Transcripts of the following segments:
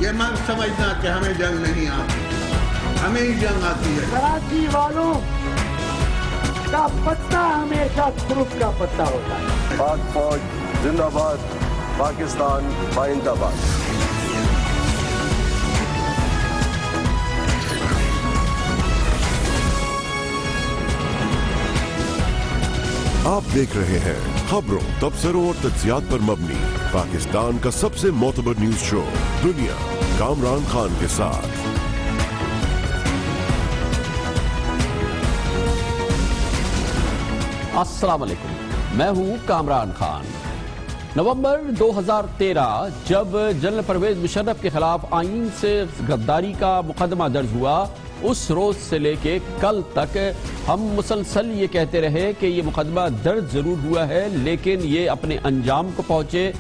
یہ مت سمجھنا کہ ہمیں جنگ نہیں آتی، ہمیں ہی جنگ آتی ہے۔ کراچی والوں کا پتہ ہمیشہ گروپ کا پتہ ہوتا ہے۔ پاک فوج زندہ باد، پاکستان بائندہ باد۔ آپ دیکھ رہے ہیں خبروں، تبصروں اور تجزیات پر مبنی پاکستان کا سب سے معتبر نیوز شو دنیا، کامران خان کے ساتھ۔ السلام علیکم، میں ہوں کامران خان۔ نومبر 2013 جب جنرل پرویز مشرف کے خلاف آئین سے غداری کا مقدمہ درج ہوا، اس روز سے لے کے کل تک ہم مسلسل یہ کہتے رہے کہ یہ مقدمہ درج ضرور ہوا ہے لیکن یہ اپنے انجام کو پہنچے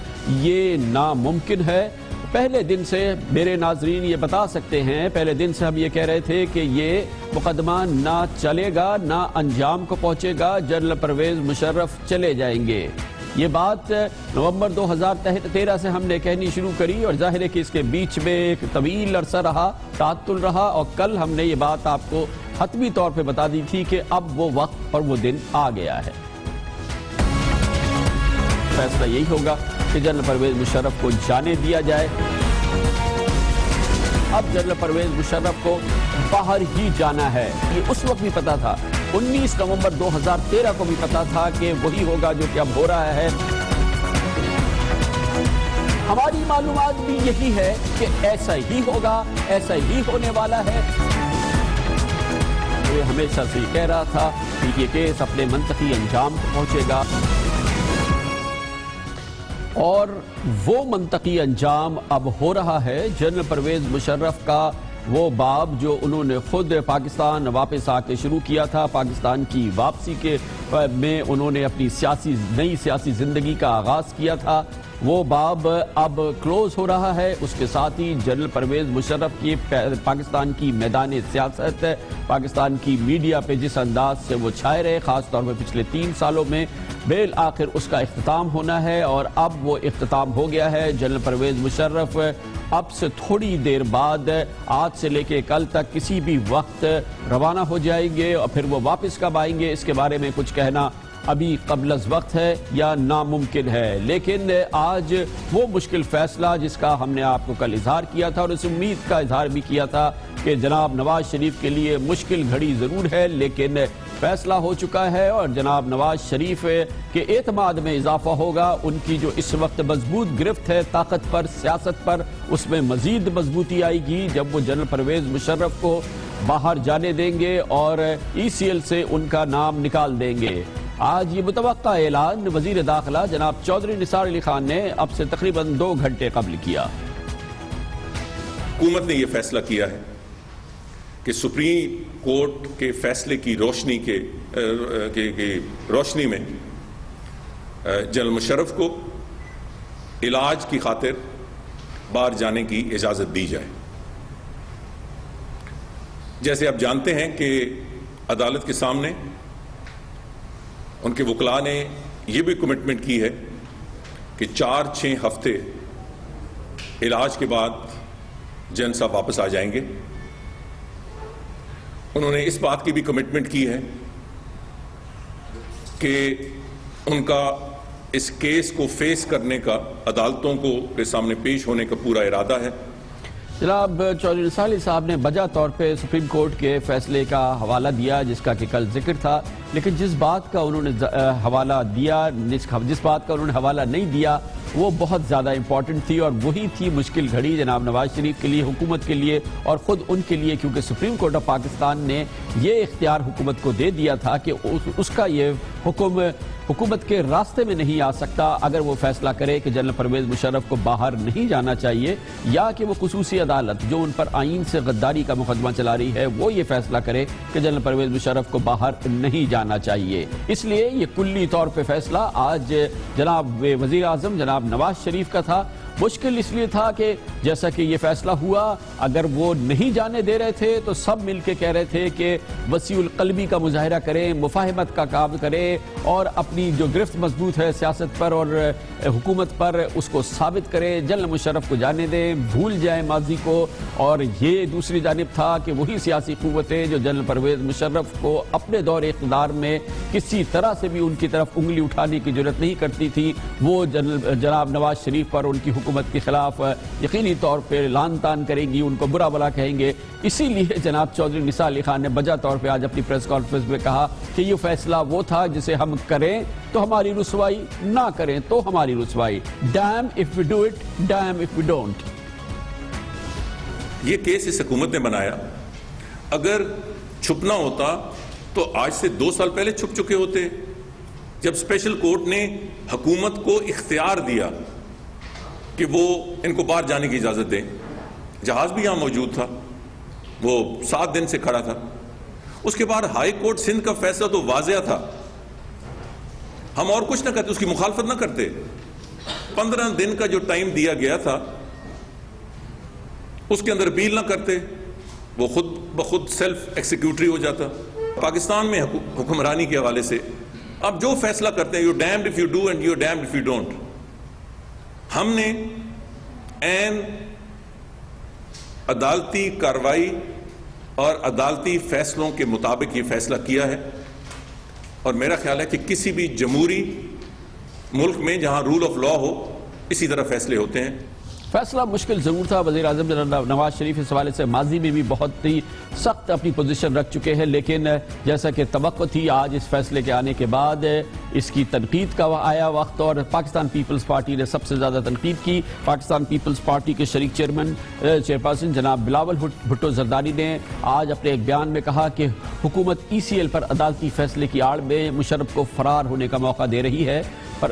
یہ ناممکن ہے۔ پہلے دن سے میرے ناظرین یہ بتا سکتے ہیں، پہلے دن سے ہم یہ کہہ رہے تھے کہ یہ مقدمہ نہ چلے گا، نہ انجام کو پہنچے گا، جنرل پرویز مشرف چلے جائیں گے۔ یہ بات نومبر 2013 سے ہم نے کہنی شروع کری اور ظاہر ہے کہ اس کے بیچ میں ایک طویل عرصہ رہا، تعطل رہا، اور کل ہم نے یہ بات آپ کو حتمی طور پہ بتا دی تھی کہ اب وہ وقت اور وہ دن آ گیا ہے۔ فیصلہ یہی ہوگا کہ جنرل پرویز مشرف کو جانے دیا جائے۔ اب جنرل پرویز مشرف کو باہر ہی جانا ہے، یہ اس وقت بھی پتا تھا، 19 نومبر 2013 کو بھی پتا تھا کہ وہی ہوگا جو کہ اب ہو رہا ہے۔ ہماری معلومات بھی یہی ہے کہ ایسا ہی ہوگا، ایسا ہی ہونے والا ہے۔ یہ ہمیشہ سے کہہ رہا تھا کہ یہ کیس اپنے منطقی انجام کو پہنچے گا، اور وہ منطقی انجام اب ہو رہا ہے۔ جنرل پرویز مشرف کا وہ باب جو انہوں نے خود پاکستان واپس آ کے شروع کیا تھا، پاکستان کی واپسی کے میں انہوں نے اپنی نئی سیاسی زندگی کا آغاز کیا تھا، وہ باب اب کلوز ہو رہا ہے۔ اس کے ساتھ ہی جنرل پرویز مشرف کی پاکستان کی میدان سیاست، پاکستان کی میڈیا پہ جس انداز سے وہ چھائے رہے، خاص طور پہ پچھلے 3 سالوں میں، بالآخر اس کا اختتام ہونا ہے، اور اب وہ اختتام ہو گیا ہے۔ جنرل پرویز مشرف اب سے تھوڑی دیر بعد، آج سے لے کے کل تک کسی بھی وقت روانہ ہو جائیں گے، اور پھر وہ واپس کب آئیں گے اس کے بارے میں کچھ کہنا ابھی قبل از وقت ہے یا ناممکن ہے۔ لیکن آج وہ مشکل فیصلہ جس کا ہم نے آپ کو کل اظہار کیا تھا اور اس امید کا اظہار بھی کیا تھا کہ جناب نواز شریف کے لیے مشکل گھڑی ضرور ہے لیکن فیصلہ ہو چکا ہے، اور جناب نواز شریف کے اعتماد میں اضافہ ہوگا۔ ان کی جو اس وقت مضبوط گرفت ہے طاقت پر، سیاست پر، اس میں مزید مضبوطی آئے گی جب وہ جنرل پرویز مشرف کو باہر جانے دیں گے اور ECL سے ان کا نام نکال دیں گے۔ آج یہ متوقع اعلان وزیر داخلہ جناب چودھری نثار علی خان نے اب سے تقریباً 2 گھنٹے قبل کیا۔ حکومت نے یہ فیصلہ کیا ہے کہ سپریم کورٹ کے فیصلے کی روشنی میں جنرل مشرف کو علاج کی خاطر باہر جانے کی اجازت دی جائے۔ جیسے آپ جانتے ہیں کہ عدالت کے سامنے ان کے وکلاء نے یہ بھی کمٹمنٹ کی ہے کہ 4-6 ہفتے علاج کے بعد جن صاحب واپس آ جائیں گے۔ انہوں نے اس بات کی بھی کمٹمنٹ کی ہے کہ ان کا اس کیس کو فیس کرنے کا، عدالتوں کے سامنے پیش ہونے کا پورا ارادہ ہے۔ جناب چودھری نثار علی صاحب نے بجا طور پہ سپریم کورٹ کے فیصلے کا حوالہ دیا جس کا کہ کل ذکر تھا، لیکن جس بات کا انہوں نے حوالہ دیا، جس بات کا انہوں نے حوالہ نہیں دیا وہ بہت زیادہ امپورٹنٹ تھی، اور وہی تھی مشکل گھڑی جناب نواز شریف کے لیے، حکومت کے لیے اور خود ان کے لیے، کیونکہ سپریم کورٹ آف پاکستان نے یہ اختیار حکومت کو دے دیا تھا کہ اس کا یہ حکم حکومت کے راستے میں نہیں آ سکتا اگر وہ فیصلہ کرے کہ جنرل پرویز مشرف کو باہر نہیں جانا چاہیے، یا کہ وہ خصوصی عدالت جو ان پر آئین سے غداری کا مقدمہ چلا رہی ہے وہ یہ فیصلہ کرے کہ جنرل پرویز مشرف کو باہر نہیں جانا چاہیے۔ اس لیے یہ کلی طور پہ فیصلہ آج جناب وزیر اعظم جناب نواز شریف کا تھا، مشکل اس لیے تھا کہ جیسا کہ یہ فیصلہ ہوا، اگر وہ نہیں جانے دے رہے تھے تو سب مل کے کہہ رہے تھے کہ وسیع القلبی کا مظاہرہ کریں، مفاہمت کا کام کریں اور اپنی جو گرفت مضبوط ہے سیاست پر اور حکومت پر اس کو ثابت کریں، جنرل مشرف کو جانے دیں، بھول جائیں ماضی کو۔ اور یہ دوسری جانب تھا کہ وہی سیاسی قوتیں جو جنرل پرویز مشرف کو اپنے دور اقتدار میں کسی طرح سے بھی ان کی طرف انگلی اٹھانے کی جرات نہیں کرتی تھی، وہ جناب نواز شریف پر ان کی حکومت کے خلاف یقینی طور پہ لعن طعن کریں گی، ان کو برا بھلا کہیں گے۔ اسی لیے جناب چودھری نثار علی خان نے بجا طور پہ آج اپنی پریس کانفرنس میں کہا کہ یہ فیصلہ وہ تھا جسے ہم کریں تو ہماری رسوائی، نہ کریں تو ہماری رسوائی۔ Damn if we do it, damn if we don't. یہ کیس اس حکومت نے بنایا، اگر چھپنا ہوتا تو آج سے 2 سال پہلے چھپ چکے ہوتے، جب اسپیشل کورٹ نے حکومت کو اختیار دیا کہ وہ ان کو باہر جانے کی اجازت دیں۔ جہاز بھی یہاں موجود تھا، وہ 7 دن سے کھڑا تھا۔ اس کے بعد ہائی کورٹ سندھ کا فیصلہ تو واضح تھا، ہم اور کچھ نہ کرتے، اس کی مخالفت نہ کرتے۔ 15 دن کا جو ٹائم دیا گیا تھا اس کے اندر اپیل نہ کرتے، وہ خود بخود سیلف ایکسیکیوٹری ہو جاتا۔ پاکستان میں حکمرانی کے حوالے سے اب جو فیصلہ کرتے ہیں، you damned if you do and you damned if you don't. ہم نے عین عدالتی کارروائی اور عدالتی فیصلوں کے مطابق یہ فیصلہ کیا ہے، اور میرا خیال ہے کہ کسی بھی جمہوری ملک میں جہاں رول آف لا ہو اسی طرح فیصلے ہوتے ہیں۔ فیصلہ مشکل ضرور تھا، وزیر اعظم جناب نواز شریف اس حوالے سے ماضی میں بھی بہت ہی سخت اپنی پوزیشن رکھ چکے ہیں، لیکن جیسا کہ توقع تھی آج اس فیصلے کے آنے کے بعد اس کی تنقید کا آیا وقت، اور پاکستان پیپلز پارٹی نے سب سے زیادہ تنقید کی۔ پاکستان پیپلز پارٹی کے شریک چیئرپرسن جناب بلاول بھٹو زرداری نے آج اپنے ایک بیان میں کہا کہ حکومت ECL پر عدالتی فیصلے کی آڑ میں مشرف کو فرار ہونے کا موقع دے رہی ہے۔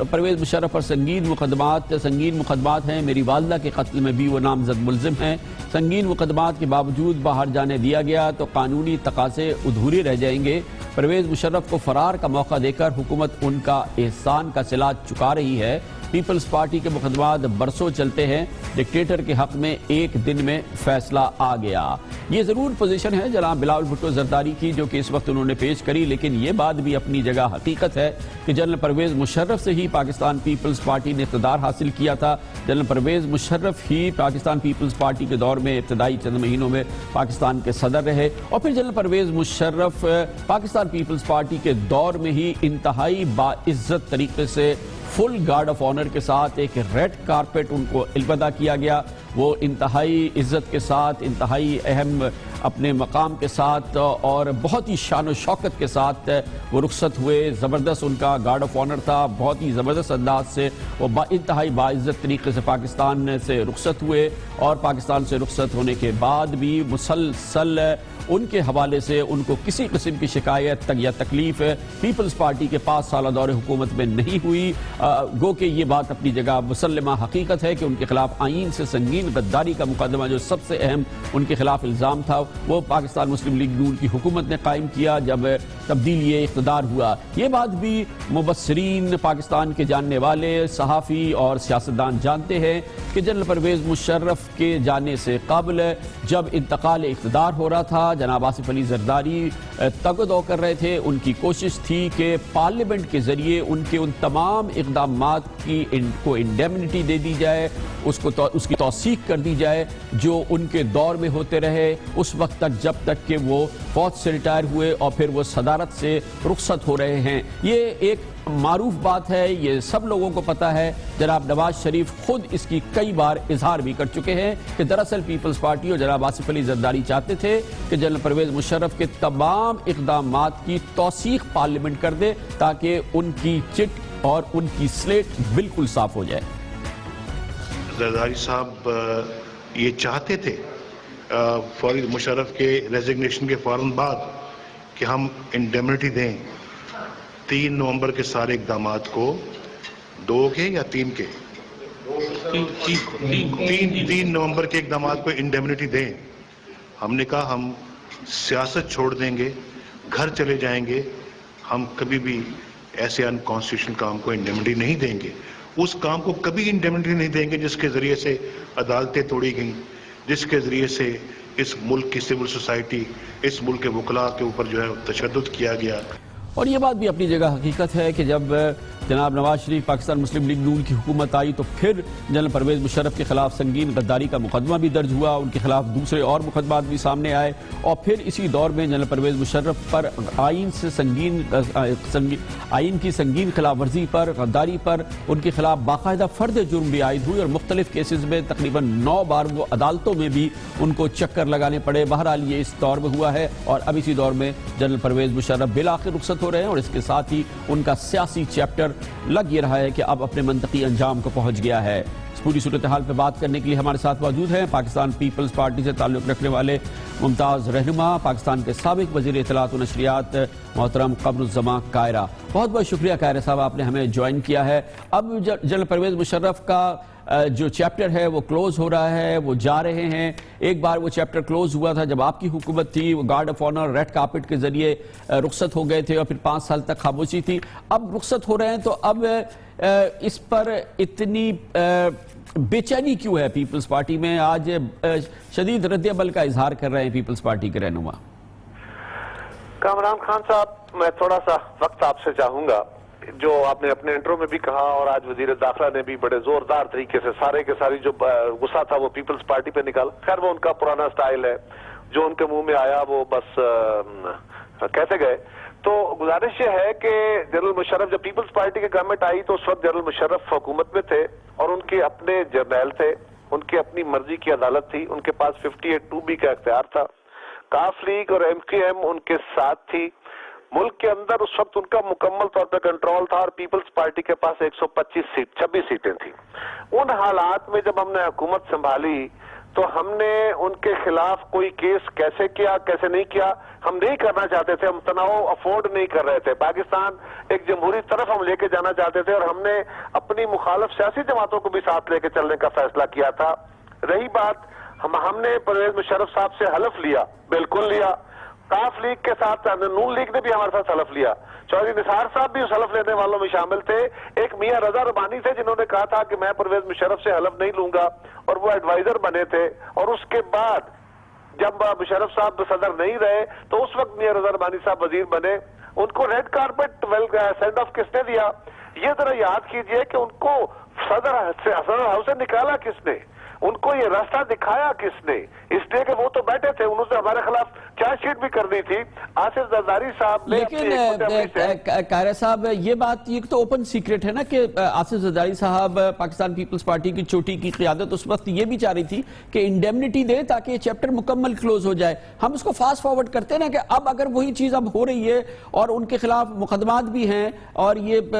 پرویز مشرف پر سنگین مقدمات ہیں، میری والدہ کے قتل میں بھی وہ نامزد ملزم ہیں۔ سنگین مقدمات کے باوجود باہر جانے دیا گیا تو قانونی تقاضے ادھورے رہ جائیں گے۔ پرویز مشرف کو فرار کا موقع دے کر حکومت ان کا احسان کا صلہ چکا رہی ہے۔ پیپلز پارٹی کے مقدمات برسوں چلتے ہیں، ڈکٹیٹر کے حق میں ایک دن میں فیصلہ آ گیا۔ یہ ضرور پوزیشن ہے جناب بلاول بھٹو زرداری کی جو کہ اس وقت انہوں نے پیش کری، لیکن یہ بات بھی اپنی جگہ حقیقت ہے کہ جنرل پرویز مشرف سے ہی پاکستان پیپلز پارٹی نے اقتدار حاصل کیا تھا۔ جنرل پرویز مشرف ہی پاکستان پیپلز پارٹی کے دور میں ابتدائی چند مہینوں میں پاکستان کے صدر رہے، اور پھر جنرل پرویز مشرف پاکستان پیپلز پارٹی کے دور میں ہی انتہائی باعزت طریقے سے فل گارڈ آف آنر کے ساتھ ایک ریڈ کارپیٹ ان کو الوداع کیا گیا۔ وہ انتہائی عزت کے ساتھ، انتہائی اہم اپنے مقام کے ساتھ اور بہت ہی شان و شوکت کے ساتھ وہ رخصت ہوئے۔ زبردست ان کا گارڈ آف آنر تھا، بہت ہی زبردست انداز سے وہ انتہائی باعزت طریقے سے پاکستان سے رخصت ہوئے، اور پاکستان سے رخصت ہونے کے بعد بھی مسلسل ان کے حوالے سے ان کو کسی قسم کی شکایت یا تکلیف پیپلز پارٹی کے 5 سالہ دور حکومت میں نہیں ہوئی۔ گو کہ یہ بات اپنی جگہ مسلمہ حقیقت ہے کہ ان کے خلاف آئین سے سنگین غداری کا مقدمہ جو سب سے اہم ان کے خلاف الزام تھا وہ پاکستان مسلم لیگ نون کی حکومت نے قائم کیا جب تبدیلی اقتدار ہوا۔ یہ بات بھی مبصرین پاکستان کے جاننے والے صحافی اور سیاستدان جانتے ہیں کہ جنرل پرویز مشرف کے جانے سے قبل جب انتقال اقتدار ہو رہا تھا، جناب آصف علی زرداری تگ و دو کر رہے تھے۔ ان کی کوشش تھی کہ پارلیمنٹ کے ذریعے ان کے ان تمام اقدامات کی کو انڈیمنٹی دے دی جائے، اس کی توثیق کر دی جائے جو ان کے دور میں ہوتے رہے اس وقت تک جب تک کہ وہ فوج سے ریٹائر ہوئے اور پھر وہ صدارت سے رخصت ہو رہے ہیں۔ یہ ایک معروف بات ہے، یہ سب لوگوں کو پتہ ہے۔ جناب نواز شریف خود اس کی کئی بار اظہار بھی کر چکے ہیں کہ دراصل پیپلز پارٹی اور جناب آصف علی زرداری چاہتے تھے کہ جنرل پرویز مشرف کے تمام اقدامات کی توثیق پارلیمنٹ کر دے تاکہ ان کی چٹ اور ان کی سلیٹ بالکل صاف ہو جائے۔ زرداری صاحب یہ چاہتے تھے فوری مشرف کے ریزگنیشن کے فوراً بعد کہ ہم انڈیمنٹی دیں 3 نومبر کے سارے اقدامات کو، 2 کے یا 3 کے 3 نومبر کے اقدامات کو انڈیمنٹی دیں۔ ہم نے کہا ہم سیاست چھوڑ دیں گے، گھر چلے جائیں گے، ہم کبھی بھی ایسے ان کانسٹیٹیوشنل کام کو انڈیمنٹی نہیں دیں گے۔ اس کام کو کبھی انڈیمنٹی نہیں دیں گے جس کے ذریعے سے عدالتیں توڑی گئیں، جس کے ذریعے سے اس ملک کی سول سوسائٹی، اس ملک کے وکلاء کے اوپر جو ہے تشدد کیا گیا۔ اور یہ بات بھی اپنی جگہ حقیقت ہے کہ جب جناب نواز شریف پاکستان مسلم لیگ نون کی حکومت آئی تو پھر جنرل پرویز مشرف کے خلاف سنگین غداری کا مقدمہ بھی درج ہوا، ان کے خلاف دوسرے اور مقدمات بھی سامنے آئے، اور پھر اسی دور میں جنرل پرویز مشرف پر آئین کی سنگین خلاف ورزی پر، غداری پر ان کے خلاف باقاعدہ فرد جرم بھی عائد ہوئی، اور مختلف کیسز میں تقریباً 9 بار وہ عدالتوں میں بھی ان کو چکر لگانے پڑے۔ بہرحال یہ اس دور میں ہوا ہے، اور اب اسی دور میں جنرل پرویز مشرف بالآخر رخصت ہو رہے ہیں، اور اس کے ساتھ ہی ان کا سیاسی چیپٹر لگ یہ رہا ہے کہ اب اپنے منطقی انجام کو پہنچ گیا ہے۔ اس پوری صورتحال پہ بات کرنے کے لیے ہمارے ساتھ موجود ہیں پاکستان پیپلز پارٹی سے تعلق رکھنے والے ممتاز رہنما، پاکستان کے سابق وزیر اطلاعات و نشریات محترم قمر الزمان کائرہ۔ بہت بہت شکریہ کائرہ صاحب، آپ نے ہمیں جوائن کیا ہے۔ اب جنرل پرویز مشرف کا جو چیپٹر ہے وہ کلوز ہو رہا ہے، وہ جا رہے ہیں۔ ایک بار وہ چیپٹر کلوز ہوا تھا جب آپ کی حکومت تھی، وہ guard of honour red carpet کے ذریعے رخصت ہو گئے تھے، اور پھر 5 سال تک خاموشی تھی۔ اب رخصت ہو رہے ہیں تو اب اس پر اتنی بے چینی کیوں ہے پیپلز پارٹی میں؟ آج شدید رد عمل کا اظہار کر رہے ہیں پیپلز پارٹی کے رہنما۔ کامران خان صاحب، میں تھوڑا سا وقت آپ سے چاہوں گا۔ جو آپ نے اپنے انٹرو میں بھی کہا اور آج وزیر داخلہ نے بھی بڑے زوردار طریقے سے سارے کے ساری جو غصہ تھا وہ پیپلز پارٹی پہ نکالا۔ خیر وہ ان کا پرانا سٹائل ہے، جو ان کے منہ میں آیا وہ بس کہتے گئے۔ تو گزارش یہ ہے کہ جنرل مشرف جب پیپلز پارٹی کی گورنمنٹ آئی تو اس وقت جنرل مشرف حکومت میں تھے، اور ان کے اپنے جرنیل تھے، ان کی اپنی مرضی کی عدالت تھی، ان کے پاس 58(2)B کا اختیار تھا۔ کاف لیگ اور MQM ان کے ساتھ تھی۔ ملک کے اندر اس وقت ان کا مکمل طور پہ کنٹرول تھا، اور پیپلز پارٹی کے پاس 26 سیٹیں تھیں۔ ان حالات میں جب ہم نے حکومت سنبھالی تو ہم نے ان کے خلاف کوئی کیس کیسے کیا، کیسے نہیں کیا، ہم نہیں کرنا چاہتے تھے، ہم تناؤ افورڈ نہیں کر رہے تھے۔ پاکستان ایک جمہوری طرف ہم لے کے جانا چاہتے تھے، اور ہم نے اپنی مخالف سیاسی جماعتوں کو بھی ساتھ لے کے چلنے کا فیصلہ کیا تھا۔ رہی بات، ہم نے پرویز مشرف صاحب سے حلف لیا، بالکل لیا۔ کاف لیگ کے ساتھ نون لیگ نے بھی ہمارے ساتھ حلف لیا۔ چودھری نثار صاحب بھی اس حلف لینے والوں میں شامل تھے۔ ایک میاں رضا ربانی تھے جنہوں نے کہا تھا کہ میں پرویز مشرف سے حلف نہیں لوں گا، اور وہ ایڈوائزر بنے تھے۔ اور اس کے بعد جب مشرف صاحب صدر نہیں رہے تو اس وقت میاں رضا ربانی صاحب وزیر بنے۔ ان کو ریڈ کارپٹ سینڈ آف کس نے دیا؟ یہ ذرا یاد کیجئے کہ ان کو صدر ہاؤس سے نکالا کس نے؟ ان کو یہ راستہ دکھایا کس نے؟ اس لیے کہ وہ تو بیٹھے تھے، انہوں نے ہمارے خلاف چارج شیٹ بھی کرنی تھی۔ آصف زرداری صاحب نے لیکن قائرہ صاحب یہ بات یہ تو اوپن سیکرٹ ہے نا کہ آصف زرداری صاحب پاکستان پیپلز پارٹی کی چوٹی کی قیادت اس وقت یہ بھی چاہ رہی تھی کہ انڈیمنٹی دے تاکہ یہ چیپٹر مکمل کلوز ہو جائے۔ ہم اس کو فاسٹ فارورڈ کرتے ہیں نا کہ اب اگر وہی چیز اب ہو رہی ہے اور ان کے خلاف مقدمات بھی ہیں، اور یہ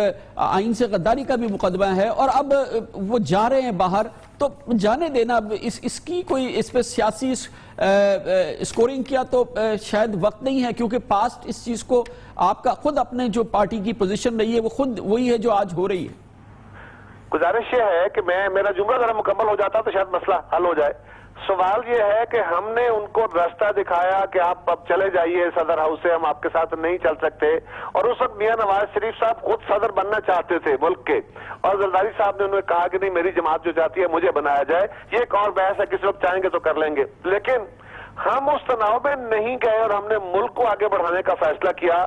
آئین سے غداری کا بھی مقدمہ ہے، اور اب وہ جا رہے ہیں باہر، تو جانے دینا۔ اس کی کوئی اس پہ سیاسی اسکورنگ کیا تو شاید وقت نہیں ہے، کیونکہ پاسٹ اس چیز کو آپ کا خود اپنے جو پارٹی کی پوزیشن رہی ہے وہ خود وہی ہے جو آج ہو رہی ہے۔ گزارش یہ ہے کہ میرا جملہ ذرا مکمل ہو جاتا تو شاید مسئلہ حل ہو جائے۔ سوال یہ ہے کہ ہم نے ان کو راستہ دکھایا کہ آپ اب چلے جائیے صدر ہاؤس سے، ہم آپ کے ساتھ نہیں چل سکتے، اور اس وقت میاں نواز شریف صاحب خود صدر بننا چاہتے تھے ملک کے، اور زرداری صاحب نے انہوں نے کہا کہ نہیں، میری جماعت جو چاہتی ہے مجھے بنایا جائے۔ یہ ایک اور بحث ہے، کس وقت چاہیں گے تو کر لیں گے، لیکن ہم اس تناؤ میں نہیں گئے اور ہم نے ملک کو آگے بڑھانے کا فیصلہ کیا۔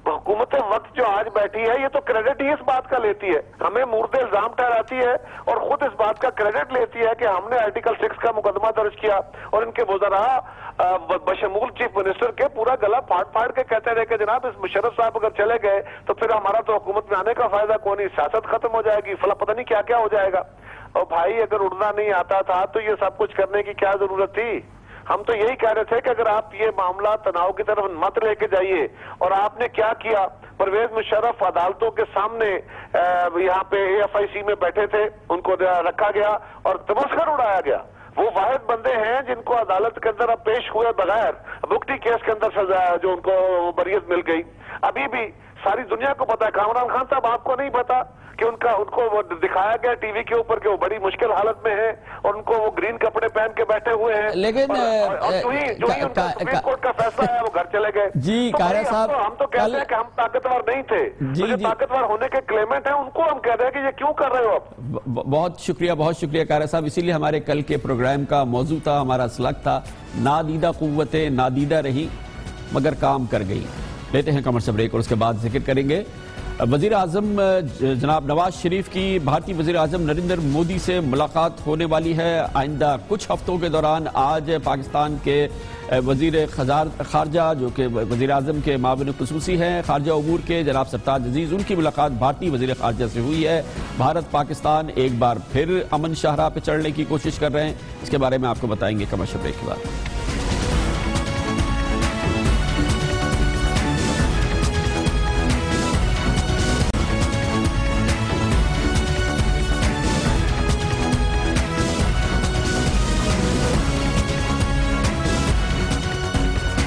حکومت وقت جو آج بیٹھی ہے یہ تو کریڈٹ ہی اس بات کا لیتی ہے، ہمیں مورد الزام ٹھہراتی ہے اور خود اس بات کا کریڈٹ لیتی ہے کہ ہم نے آرٹیکل 6 کا مقدمہ درج کیا، اور ان کے وزراء بشمول چیف منسٹر کے پورا گلا پھاڑ کے کہتے رہے کہ جناب اس مشرف صاحب اگر چلے گئے تو پھر ہمارا تو حکومت میں آنے کا فائدہ کون نہیں، سیاست ختم ہو جائے گی، فلاں پتہ نہیں کیا کیا ہو جائے گا۔ اور بھائی اگر اڑنا نہیں آتا تھا تو یہ سب کچھ کرنے کی کیا ضرورت تھی؟ ہم تو یہی کہہ رہے تھے کہ اگر آپ یہ معاملہ تناؤ کی طرف مت لے کے جائیے، اور آپ نے کیا کیا؟ پرویز مشرف عدالتوں کے سامنے یہاں پہ AFIC میں بیٹھے تھے، ان کو رکھا گیا اور تمسخر اڑایا گیا۔ وہ واحد بندے ہیں جن کو عدالت کے اندر اب پیش ہوئے بغیر بگٹی کیس کے اندر سزا جو ان کو بریت مل گئی۔ ابھی بھی ساری دنیا کو پتا ہے. کامران خان صاحب آپ کو نہیں پتا کہ ان کو وہ دکھایا گیا ٹی وی کے اوپر کہ وہ بڑی مشکل حالت میں ہیں اور ان کو وہ گرین کپڑے پہن کے بیٹھے ہوئے ہیں, لیکن جو ہی ان کا سپریم کورٹ کا فیصلہ ہے وہ گھر چلے گئے. جی قاہرہ صاحب, ہم تو کہتے ہیں کہ ہم طاقتور نہیں تھے, جو طاقتور ہونے کے کلیمنٹ ہیں ان کو ہم کہہ رہے ہیں کہ یہ کیوں کر رہے ہو آپ. بہت شکریہ قاہرہ صاحب. اسی لیے ہمارے کل کے پروگرام کا موضوع تھا, ہمارا سلگ تھا نادیدہ قوتیں نادیدہ رہی مگر کام کر گئی. لیتے ہیں کمرشل بریک اور اس کے بعد ذکر کریں گے وزیر اعظم جناب نواز شریف کی بھارتی وزیر اعظم نریندر مودی سے ملاقات ہونے والی ہے آئندہ کچھ ہفتوں کے دوران. آج پاکستان کے وزیر خارجہ جو کہ وزیر اعظم کے معاون خصوصی ہیں خارجہ امور کے جناب سرتاج عزیز, ان کی ملاقات بھارتی وزیر خارجہ سے ہوئی ہے. بھارت پاکستان ایک بار پھر امن شاہراہ پہ چڑھنے کی کوشش کر رہے ہیں. اس کے بارے میں آپ کو بتائیں گے کمرشل بریک کے بعد.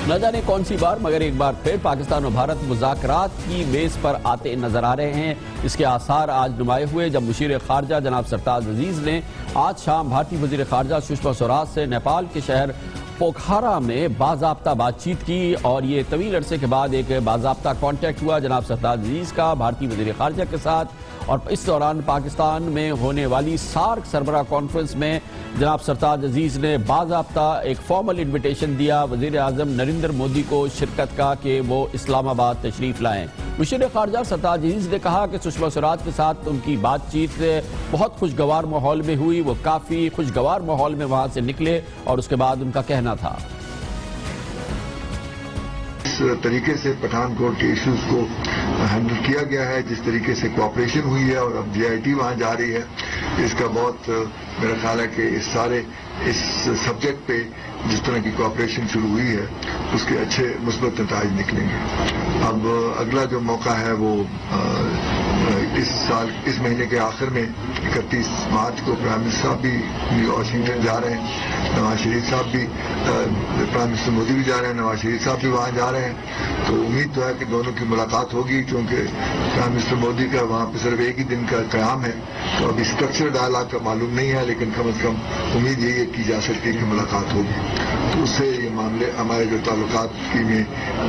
نہ جانے کون سی بار مگر ایک بار پھر پاکستان و بھارت مذاکرات کی میز پر آتے نظر آ رہے ہیں. اس کے آثار آج نمایاں ہوئے جب مشیر خارجہ جناب سرتاج عزیز نے آج شام بھارتی وزیر خارجہ سشما سوراج سے نیپال کے شہر پوکھارا میں باضابطہ بات چیت کی, اور یہ طویل عرصے کے بعد ایک باضابطہ کانٹیکٹ ہوا جناب سرتاج عزیز کا بھارتی وزیر خارجہ کے ساتھ. اور اس دوران پاکستان میں ہونے والی سارک سربراہ کانفرنس میں جناب سرتاج عزیز نے باضابطہ ایک فارمل انویٹیشن دیا وزیر اعظم نریندر مودی کو شرکت کا کہ وہ اسلام آباد تشریف لائیں. مشیر خارجہ سرتاج عزیز نے کہا کہ سشما سوراج کے ساتھ ان کی بات چیت بہت خوشگوار ماحول میں ہوئی, وہ کافی خوشگوار ماحول میں وہاں سے نکلے, اور اس کے بعد ان کا کہنا تھا اس طریقے سے پٹھان کوٹ کے ایشوز کو ہینڈل کیا گیا ہے, جس طریقے سے کوآپریشن ہوئی ہے, اور اب جی آئی ٹی وہاں جا رہی ہے, اس کا بہت میرا خیال ہے کہ اس سبجیکٹ پہ جس طرح کی کوآپریشن شروع ہوئی ہے اس کے اچھے مثبت نتائج نکلیں گے. اب اگلا جو موقع ہے وہ اس مہینے کے آخر میں 31 مارچ کو پرائم منسٹر صاحب بھی واشنگٹن جا رہے ہیں, نواز شریف صاحب بھی, پرائم منسٹر مودی بھی جا رہے ہیں, نواز شریف صاحب بھی وہاں جا رہے ہیں. تو امید تو ہے کہ دونوں کی ملاقات ہوگی, کیونکہ پرائم منسٹر مودی کا وہاں پہ صرف ایک ہی دن کا قیام ہے, تو ابھی اسٹرکچر ڈائلاگ کا معلوم نہیں ہے, لیکن کم از کم امید یہی کی جا سکتی ہے کہ ملاقات ہوگی. تو اس سے یہ معاملے ہمارے جو تعلقات کی میں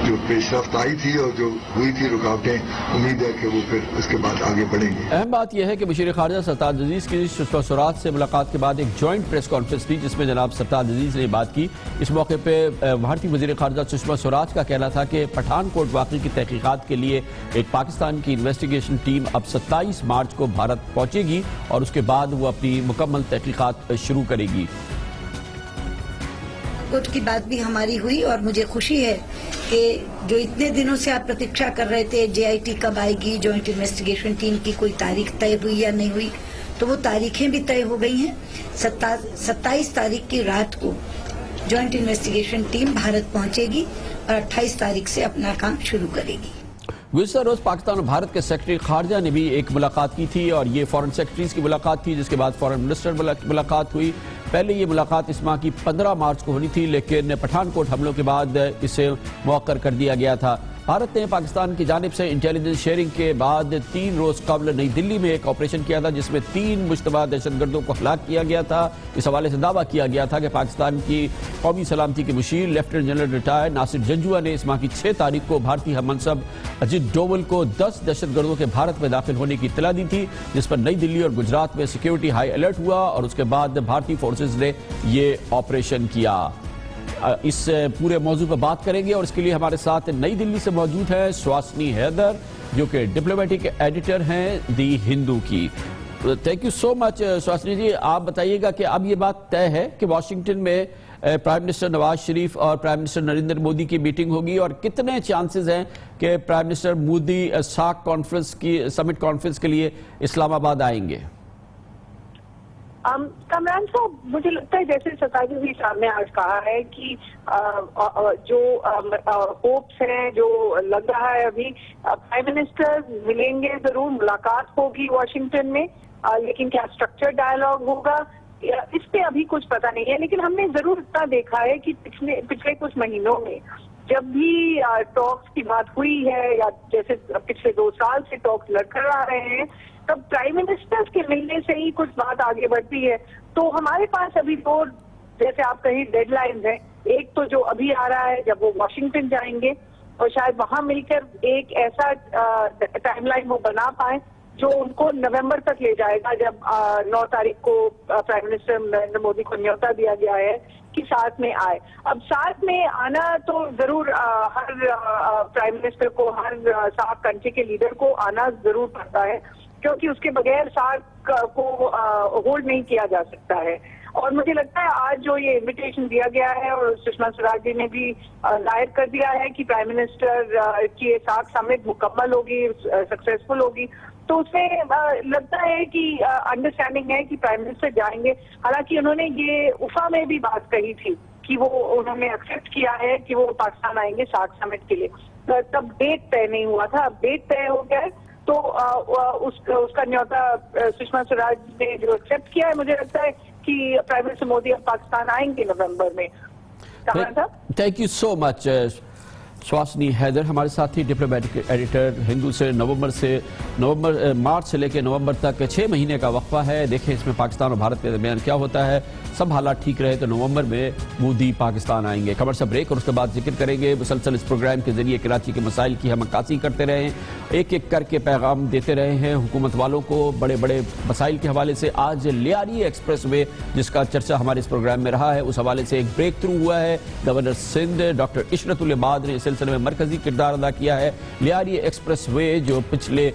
جو پیش رفت آئی تھی اور جو ہوئی تھی رکاوٹیں, امید ہے کہ وہ پھر اس کے بعد آگے بڑھیں گے. اہم بات یہ ہے کہ مشیر خارجہ سرتاج عزیز کی سشما سوراج سے ملاقات کے بعد ایک جوائنٹ پریس کانفرنس تھی جس میں جناب سرتاج عزیز نے بات کی. اس موقع پہ بھارتی وزیر خارجہ سشما سوراج کا کہنا تھا کہ پٹھان کوٹ واقعے کی تحقیقات کے لیے ایک پاکستان کی انویسٹیگیشن ٹیم اب 27 مارچ کو بھارت پہنچے گی, اور اس کے بعد وہ اپنی مکمل تحقیقات شروع کرے گی. کوٹ کی بات بھی ہماری ہوئی, اور مجھے خوشی ہے کہ جو اتنے دنوں سے آپ پرتیکشا کر رہے تھے جے آئی ٹی کب آئے گی, جوائنٹ انویسٹیگیشن ٹیم کی کوئی تاریخ طے ہوئی یا نہیں ہوئی, تو وہ تاریخیں بھی طے ہو گئی ہیں. 27 تاریخ کی رات کو جوائنٹ انویسٹیگیشن ٹیم بھارت پہنچے گی اور 28 تاریخ سے اپنا کام شروع کرے گی. گزشتہ روز پاکستان اور بھارت کے سیکرٹری خارجہ نے بھی ایک ملاقات کی تھی, اور یہ فورن سیکرٹریز کی ملاقات تھی, جس کے بعد فورن منسٹر ملاقات ہوئی. پہلے یہ ملاقات اس ماہ کی 15 مارچ کو ہونی تھی, لیکن پٹھان کوٹ حملوں کے بعد اسے مؤخر کر دیا گیا تھا. بھارت نے پاکستان کی جانب سے انٹیلیجنس شیئرنگ کے بعد 3 روز قبل نئی دلی میں ایک آپریشن کیا تھا جس میں 3 مشتبہ دہشت گردوں کو ہلاک کیا گیا تھا. اس حوالے سے دعویٰ کیا گیا تھا کہ پاکستان کی قومی سلامتی کے مشیر لیفٹیننٹ جنرل ریٹائر ناصر جنجوعہ نے اس ماہ کی 6 تاریخ کو بھارتی ہم منصب اجت ڈوول کو 10 دہشت گردوں کے بھارت میں داخل ہونے کی اطلاع دی تھی, جس پر نئی دلی اور گجرات میں سیکیورٹی ہائی الرٹ ہوا, اور اس کے بعد بھارتی فورسز نے یہ آپریشن کیا. اس پورے موضوع پر بات کریں گے, اور اس کے لیے ہمارے ساتھ نئی دلی سے موجود ہے سواسنی حیدر جو کہ ڈپلومیٹک ایڈیٹر ہیں دی ہندو کی. تھینک یو سو مچ سواسنی جی. آپ بتائیے گا کہ اب یہ بات طے ہے کہ واشنگٹن میں پرائم منسٹر نواز شریف اور پرائم منسٹر نریندر مودی کی میٹنگ ہوگی, اور کتنے چانسز ہیں کہ پرائم منسٹر مودی ساک کانفرنس کی سمٹ کانفرنس کے لیے اسلام آباد آئیں گے؟ کامران صاحب, مجھے لگتا ہے جیسے سرتاج عزیز صاحب نے آج کہا ہے کہ جو ہوپس ہیں, جو لگ رہا ہے ابھی پرائم منسٹر ملیں گے, ضرور ملاقات ہوگی واشنگٹن میں, لیکن کیا اسٹرکچر ڈائلاگ ہوگا اس پہ ابھی کچھ پتہ نہیں ہے. لیکن ہم نے ضرور اتنا دیکھا ہے کہ پچھلے کچھ مہینوں میں جب بھی ٹاکس کی بات ہوئی ہے یا جیسے پچھلے 2 سال سے ٹاکس لڑکر آ رہے ہیں تب پرائم منسٹر کے ملنے سے ہی کچھ بات آگے بڑھتی ہے. تو ہمارے پاس ابھی 2 جیسے آپ کہیں ڈیڈ لائنز ہیں. ایک تو جو ابھی آ رہا ہے جب وہ واشنگٹن جائیں گے اور شاید وہاں مل کر ایک ایسا ٹائم لائن وہ بنا پائیں جو ان کو نومبر تک لے جائے گا جب 9 تاریخ کو پرائم منسٹر نریندر مودی کو نیوتا دیا گیا ہے کہ ساتھ میں آئے. اب ساتھ میں آنا تو ضرور ہر پرائم منسٹر کو ہر سارک کنٹری کے لیڈر کو آنا ضرور پڑتا ہے کیونکہ اس کے بغیر سارک کو ہولڈ نہیں کیا جا سکتا ہے. اور مجھے لگتا ہے آج جو یہ انویٹیشن دیا گیا ہے اور سشما سوراج جی نے بھی ظاہر کر دیا ہے کہ پرائم منسٹر کی سارک سمٹ مکمل ہوگی, سکسیسفل ہوگی, تو اس میں لگتا ہے کہ انڈرسٹینڈنگ ہے کہ پرائم منسٹر جائیں گے. حالانکہ انہوں نے یہ وفا میں بھی بات کہی تھی کہ وہ انہوں نے ایکسیپٹ کیا ہے کہ وہ پاکستان آئیں گے سارک سمٹ کے لیے. تب ڈیٹ طے نہیں ہوا تھا, اب ڈیٹ طے ہو گیا ہے تو اس کا نیوتا سشما سوراج نے جو ایکسیپٹ کیا ہے مجھے لگتا ہے کہ پرائم منسٹر مودی اب پاکستان آئیں گے نومبر میں. تھینک یو سو مچ سواسنی حیدر, ہمارے ساتھی ڈپلومیٹک ایڈیٹر ہندو سے. مارچ سے لے کے نومبر تک 6 مہینے کا وقفہ ہے. دیکھیں اس میں پاکستان اور بھارت کے درمیان کیا ہوتا ہے. سب حالات ٹھیک رہے تو نومبر میں مودی پاکستان آئیں گے. خبر سے بریک اور اس کے بعد ذکر کریں گے. مسلسل اس پروگرام کے ذریعے کراچی کے مسائل کی ہم عکاسی کرتے رہے ہیں, ایک ایک کر کے پیغام دیتے رہے ہیں حکومت والوں کو بڑے بڑے مسائل کے حوالے سے. آج لیاری ایکسپریس وے جس کا چرچہ ہمارے اس پروگرام میں رہا ہے اس حوالے سے ایک بریک تھرو ہوا ہے. گورنر سندھ ڈاکٹر عشرت العباد نے اس سلسلے میں مرکزی کردار ادا کیا ہے. لیاری ایکسپریس وے جو پچھلے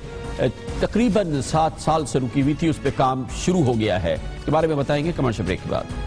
تقریباً 7 سال سے رکی ہوئی تھی اس پہ کام شروع ہو گیا ہے. اس کے بارے میں بتائیں گے کمرشل بریک کے بعد.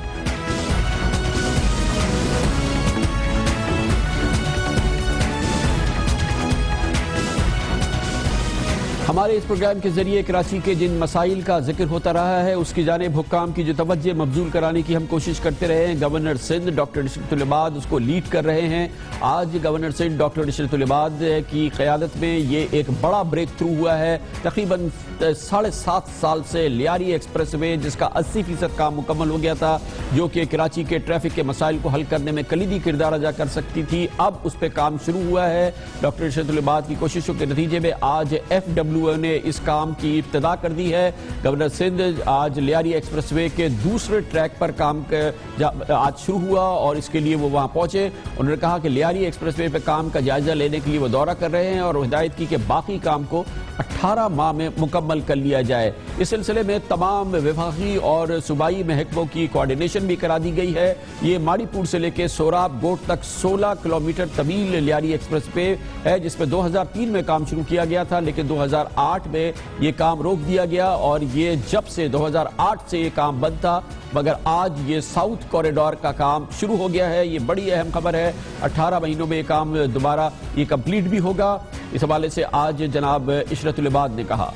ہمارے اس پروگرام کے ذریعے کراچی کے جن مسائل کا ذکر ہوتا رہا ہے اس کی جانب حکام کی جو توجہ مبذول کرانے کی ہم کوشش کرتے رہے ہیں. گورنر سندھ ڈاکٹر عشرت العباد اس کو لیڈ کر رہے ہیں. آج گورنر سندھ ڈاکٹر عشرت العباد کی قیادت میں یہ ایک بڑا بریک تھرو ہوا ہے. تقریباً 7.5 سال سے لیاری ایکسپریس وے جس کا 80% کام مکمل ہو گیا تھا جو کہ کراچی کے ٹریفک کے مسائل کو حل کرنے میں کلیدی کردار ادا کر سکتی تھی, اب اس پہ کام شروع ہوا ہے. ڈاکٹر عشرت العباد کی کوششوں کے نتیجے میں آج FW نے اس کام کی ابتدا کر دی ہے. گورنر سندھ آج لیاری ایکسپریس وے کے دوسرے ٹریک پر کام آج شروع ہوا اور اس کے لیے وہ وہاں پہنچے. انہوں نے کہا کہ لیاری ایکسپریس وے پہ کام کا جائزہ لینے کے لیے وہ دورہ کر رہے ہیں اور ہدایت کی کہ باقی کام کو 18 ماہ میں مکمل کر لیا جائے. اس سلسلے میں تمام وفاقی اور صوبائی محکموں کی کوارڈینیشن بھی کرا دی گئی ہے. یہ ماڑی پور سے لے کے سوراب گوٹ تک 16 کلومیٹر طویل لیاری ایکسپریس وے ہے جس پہ 2003 میں کام شروع کیا گیا تھا لیکن 2008 میں یہ کام روک دیا گیا اور یہ جب سے 2008 سے یہ کام بند تھا مگر آج یہ ساؤتھ کوریڈور کا کام شروع ہو گیا ہے. یہ بڑی اہم خبر ہے. 18 مہینوں میں یہ کام دوبارہ یہ کمپلیٹ بھی ہوگا. اس حوالے سے آج جناب عشرت العباد نے کہا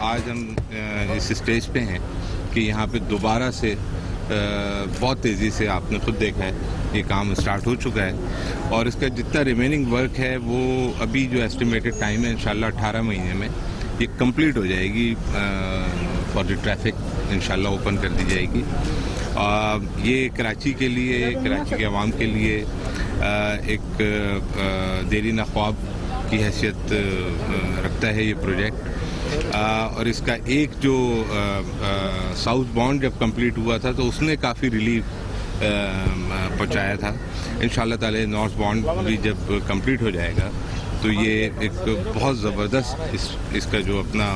آج ہم اس اسٹیج پہ ہیں کہ یہاں پہ دوبارہ سے بہت تیزی سے آپ نے خود دیکھا ہے یہ کام سٹارٹ ہو چکا ہے اور اس کا جتنا ریمیننگ ورک ہے وہ ابھی جو ایسٹیمیٹڈ ٹائم ہے انشاءاللہ 18 مہینے میں یہ کمپلیٹ ہو جائے گی فار دی ٹریفک انشاءاللہ اوپن کر دی جائے گی. یہ کراچی کے لیے کراچی کے عوام کے لیے ایک دیرینہ خواب کی حیثیت رکھتا ہے یہ پروجیکٹ اور اس کا ایک جو ساؤتھ بانڈ جب کمپلیٹ ہوا تھا تو اس نے کافی ریلیف پہنچایا تھا. انشاءاللہ تعالی نارتھ بانڈ بھی جب کمپلیٹ ہو جائے گا تو یہ ایک بہت زبردست اس کا جو اپنا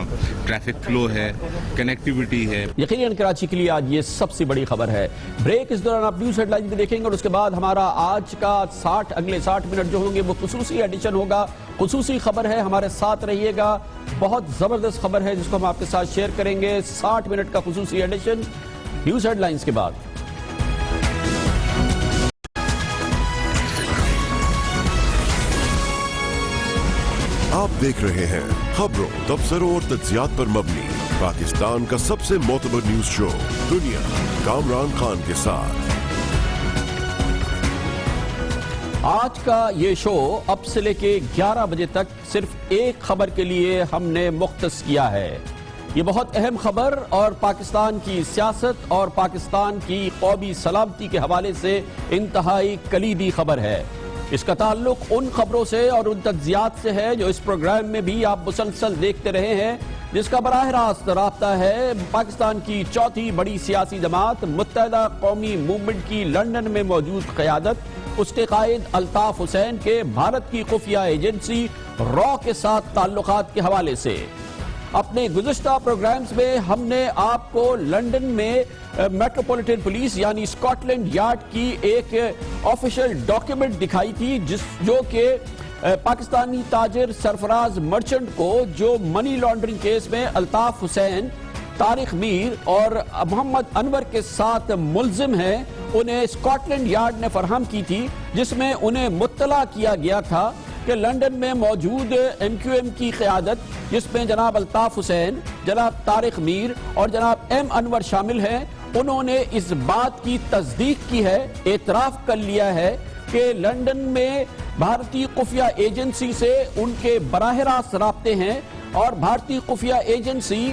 ٹریفک فلو ہے کنیکٹیوٹی ہے. یقیناً کراچی کے لیے آج یہ سب سے بڑی خبر ہے. بریک اس دوران آپ نیوز ہیڈ لائن بھی دیکھیں گے اور اس کے بعد ہمارا آج کا اگلے 60 منٹ جو ہوں گے وہ خصوصی ایڈیشن ہوگا. خصوصی خبر ہے, ہمارے ساتھ رہیے گا. بہت زبردست خبر ہے جس کو ہم آپ کے ساتھ شیئر کریں گے. 60 منٹ کا خصوصی ایڈیشن نیوز ہیڈ لائنز کے بعد. آپ دیکھ رہے ہیں خبروں تبصروں اور تجزیات پر مبنی پاکستان کا سب سے معتبر نیوز شو دنیا کامران خان کے ساتھ. آج کا یہ شو اب سے لے کے 11 بجے تک صرف ایک خبر کے لیے ہم نے مختص کیا ہے. یہ بہت اہم خبر اور پاکستان کی سیاست اور پاکستان کی قومی سلامتی کے حوالے سے انتہائی کلیدی خبر ہے۔ اس کا تعلق ان خبروں سے اور ان تجزیات سے ہے جو اس پروگرام میں بھی آپ مسلسل دیکھتے رہے ہیں، جس کا براہ راست رابطہ ہے پاکستان کی چوتھی بڑی سیاسی جماعت متحدہ قومی موومنٹ کی لندن میں موجود قیادت، اس کے قائد الطاف حسین کے بھارت کی خفیہ ایجنسی را کے ساتھ تعلقات کے حوالے سے۔ اپنے گزشتہ پروگرامز میں ہم نے آپ کو لندن میں میٹروپولیٹن پولیس یعنی اسکاٹ لینڈ یارڈ کی ایک آفیشل ڈاکیومنٹ دکھائی تھی جو کہ پاکستانی تاجر سرفراز مرچنٹ کو جو منی لانڈرنگ کیس میں الطاف حسین، طارق میر اور محمد انور کے ساتھ ملزم ہیں، انہیں اسکاٹ لینڈ یارڈ نے فراہم کی تھی، جس میں انہیں مطلع کیا گیا تھا کہ لندن میں موجود ایم کیو ایم کی قیادت، جس میں جناب الطاف حسین، جناب طارق میر اور جناب ایم انور شامل ہیں، انہوں نے اس بات کی تصدیق کی ہے، اعتراف کر لیا ہے کہ لندن میں بھارتی خفیہ ایجنسی سے ان کے براہ راست رابطے ہیں اور بھارتی خفیہ ایجنسی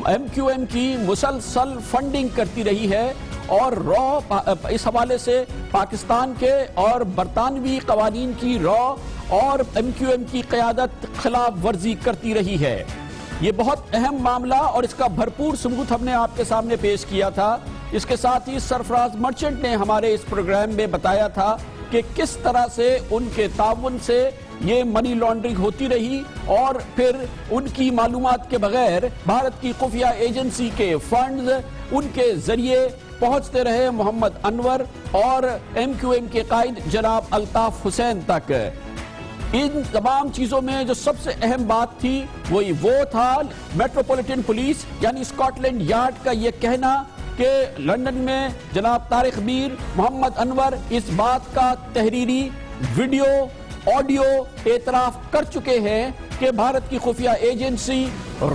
ایم کیو ایم کی مسلسل فنڈنگ کرتی رہی ہے اور را اس حوالے سے پاکستان کے اور برطانوی قوانین کی را اور ایم کیو ایم کی قیادت خلاف ورزی کرتی رہی ہے۔ یہ بہت اہم معاملہ اور اس کا بھرپور ثبوت ہم نے آپ کے سامنے پیش کیا تھا۔ اس کے ساتھ ہی سرفراز مرچنٹ نے ہمارے اس پروگرام میں بتایا تھا کہ کس طرح سے ان کے تعاون سے یہ منی لانڈرنگ ہوتی رہی اور پھر ان کی معلومات کے بغیر بھارت کی خفیہ ایجنسی کے فنڈز ان کے ذریعے پہنچتے رہے محمد انور اور ایم کیو ایم کے قائد جناب الطاف حسین تک۔ ان تمام چیزوں میں جو سب سے اہم بات تھی وہ تھا میٹروپولیٹن پولیس یعنی اسکاٹ لینڈ یارڈ کا یہ کہنا کہ لندن میں جناب طارق میر، محمد انور اس بات کا تحریری ویڈیو آڈیو اعتراف کر چکے ہیں کہ بھارت کی خفیہ ایجنسی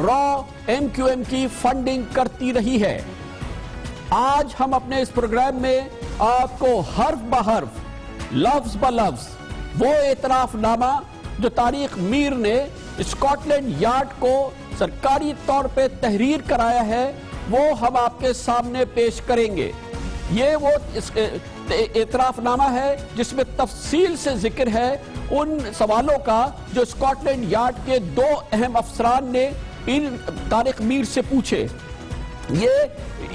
را ایم کیو ایم کی فنڈنگ کرتی رہی ہے۔ آج ہم اپنے اس پروگرام میں آپ کو حرف بحرف، لفظ بلفظ وہ اعتراف نامہ جو طارق میر نے اسکاٹ لینڈ یارڈ کو سرکاری طور پہ تحریر کرایا ہے وہ ہم آپ کے سامنے پیش کریں گے۔ یہ وہ اعتراف نامہ ہے جس میں تفصیل سے ذکر ہے ان سوالوں کا جو اسکاٹ لینڈ یارڈ کے دو اہم افسران نے ان طارق میر سے پوچھے۔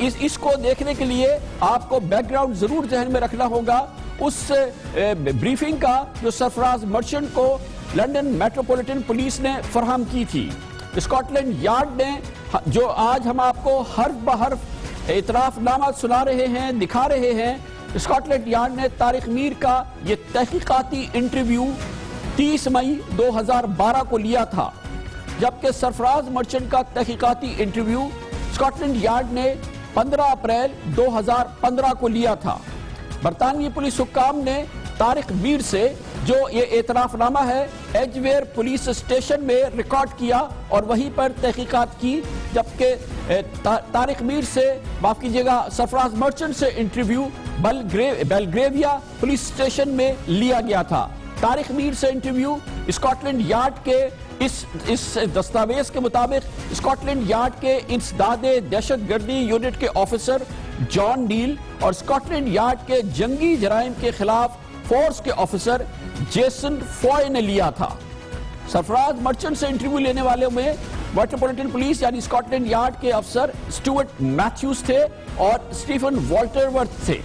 اس کو دیکھنے کے لیے آپ کو بیک گراؤنڈ ضرور ذہن میں رکھنا ہوگا اس بریفنگ کا جو سرفراز مرچنٹ کو لندن میٹروپولیٹن پولیس نے فراہم کی تھی۔ اسکاٹ لینڈ یارڈ نے جو آج ہم آپ کو حرف بحرف اعتراف نامہ سنا رہے ہیں، دکھا رہے ہیں، اسکاٹ لینڈ یارڈ نے طارق میر کا یہ تحقیقاتی انٹرویو 30 مئی 2012 کو لیا تھا، جبکہ سرفراز مرچنٹ کا تحقیقاتی انٹرویو اسکاٹ لینڈ یارڈ نے 15 اپریل 2015 کو لیا تھا۔ برطانوی پولیس حکام نے طارق میر سے جو یہ اعتراف نامہ ہے ایجویر پولیس اسٹیشن میں ریکارڈ کیا اور وہیں پر تحقیقات کی، جبکہ طارق میر سے معاف کیجیے گا سرفراز مرچنٹ سے انٹرویو بیلگریویا پولیس اسٹیشن میں لیا گیا تھا۔ طارق میر سے انٹرویو اسکاٹ لینڈ یارڈ کے اس دستاویز کے مطابق اسکاٹ لینڈ یارڈ کے انسداد دہشت گردی یونٹ کے آفیسر جان نیل اور اسکاٹ لینڈ یارڈ کے جنگی جرائم کے خلاف فورس کے آفیسر جیسن فوائے نے لیا تھا۔ سرفراز مرچنٹ سے انٹرویو لینے والے میں میٹروپولیٹن پولیس یعنی اسکاٹ لینڈ یارڈ کے افسر اسٹیورٹ میتھیوز تھے اور اسٹیفن والٹرورتھ تھے۔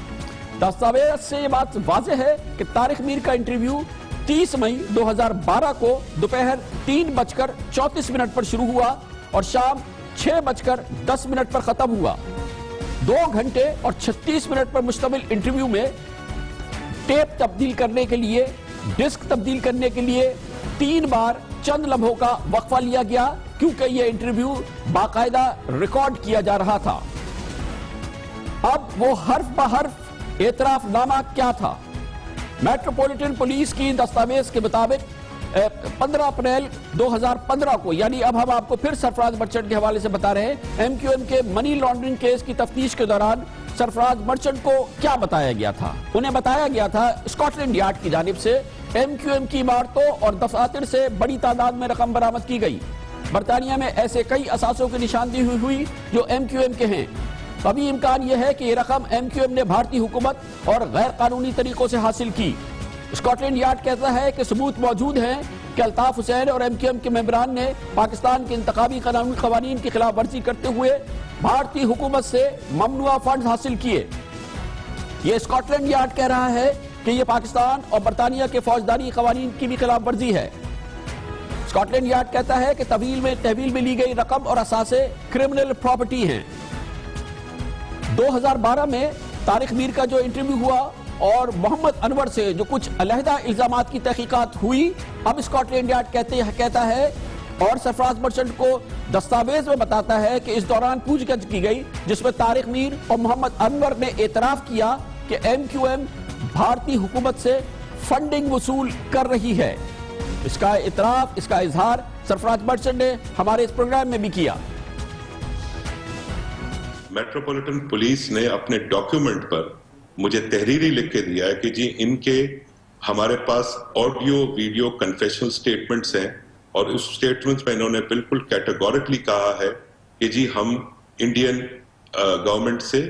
دستاویز سے یہ بات واضح ہے کہ طارق میر کا انٹرویو 30 مئی 2012 کو دوپہر 3:34 پر شروع ہوا اور شام 6:10 پر ختم ہوا۔ 2 گھنٹے اور 36 منٹ پر مشتمل انٹرویو میں ٹیپ تبدیل کرنے کے لیے، ڈسک تبدیل کرنے کے لیے 3 بار چند لمحوں کا وقفہ لیا گیا کیونکہ یہ انٹرویو باقاعدہ ریکارڈ کیا جا رہا تھا۔ اب وہ حرف بحرف اعتراف نامہ کیا تھا؟ میٹروپولیٹن پولیس کی دستاویز کے مطابق 15 اپریل 2015 کو، یعنی اب ہم آپ کو پھر سرفراز مرچنٹ کے حوالے سے بتا رہے ہیں، ایم کیو ایم کے منی لانڈرنگ کیس کی تفتیش کے دوران سرفراز مرچنٹ کو کیا بتایا گیا تھا؟ انہیں بتایا گیا تھا اسکاٹ لینڈ یارڈ کی جانب سے ایم کیو ایم کی عمارتوں اور دفاتر سے بڑی تعداد میں رقم برآمد کی گئی، برطانیہ میں ایسے کئی اثاثوں کی نشاندہی ہوئی جو ایم کیو ایم کے ہیں. ابھی امکان یہ ہے کہ یہ رقم ایم کیو ایم نے بھارتی حکومت اور غیر قانونی طریقوں سے حاصل کی. اسکاٹ لینڈ یارڈ کہتا ہے کہ ثبوت موجود ہیں کہ الطاف حسین اور ایم کیو ایم کے ممبران نے پاکستان کے انتخابی قوانین کی خلاف ورزی کرتے ہوئے بھارتی حکومت سے ممنوعہ فنڈز حاصل کیے. یہ اسکاٹ لینڈ یارڈ کہہ رہا ہے کہ یہ پاکستان اور برطانیہ کے فوجداری قوانین کی بھی خلاف ورزی ہے. اسکاٹ لینڈ یارڈ کہتا ہے کہ تحویل میں لی گئی رقم اور اثاثے کرمنل پراپرٹی ہیں. 2012 میں طارق میر کا جو انٹرویو ہوا اور محمد انور سے جو کچھ علیحدہ الزامات کی تحقیقات ہوئی، اب اسکاٹ لینڈ یارڈ کہتا ہے اور سرفراز مرچنٹ کو دستاویز میں بتاتا ہے کہ اس دوران پوچھ گچھ کی گئی جس میں طارق میر اور محمد انور نے اعتراف کیا کہ ایم کیو ایم بھارتی حکومت سے فنڈنگ وصول کر رہی ہے. اس کا اعتراف، اس کا اظہار سرفراز مرچنٹ نے ہمارے اس پروگرام میں بھی کیا. میٹروپولیٹن پولیس نے اپنے ڈاکیومنٹ پر مجھے تحریری لکھ کے دیا ہے کہ جی ان کے ہمارے پاس آڈیو ویڈیو کنفیشنل سٹیٹمنٹس ہیں اور اس سٹیٹمنٹس میں انہوں نے بالکل کیٹیگورکلی کہا ہے کہ جی ہم انڈین گورنمنٹ سے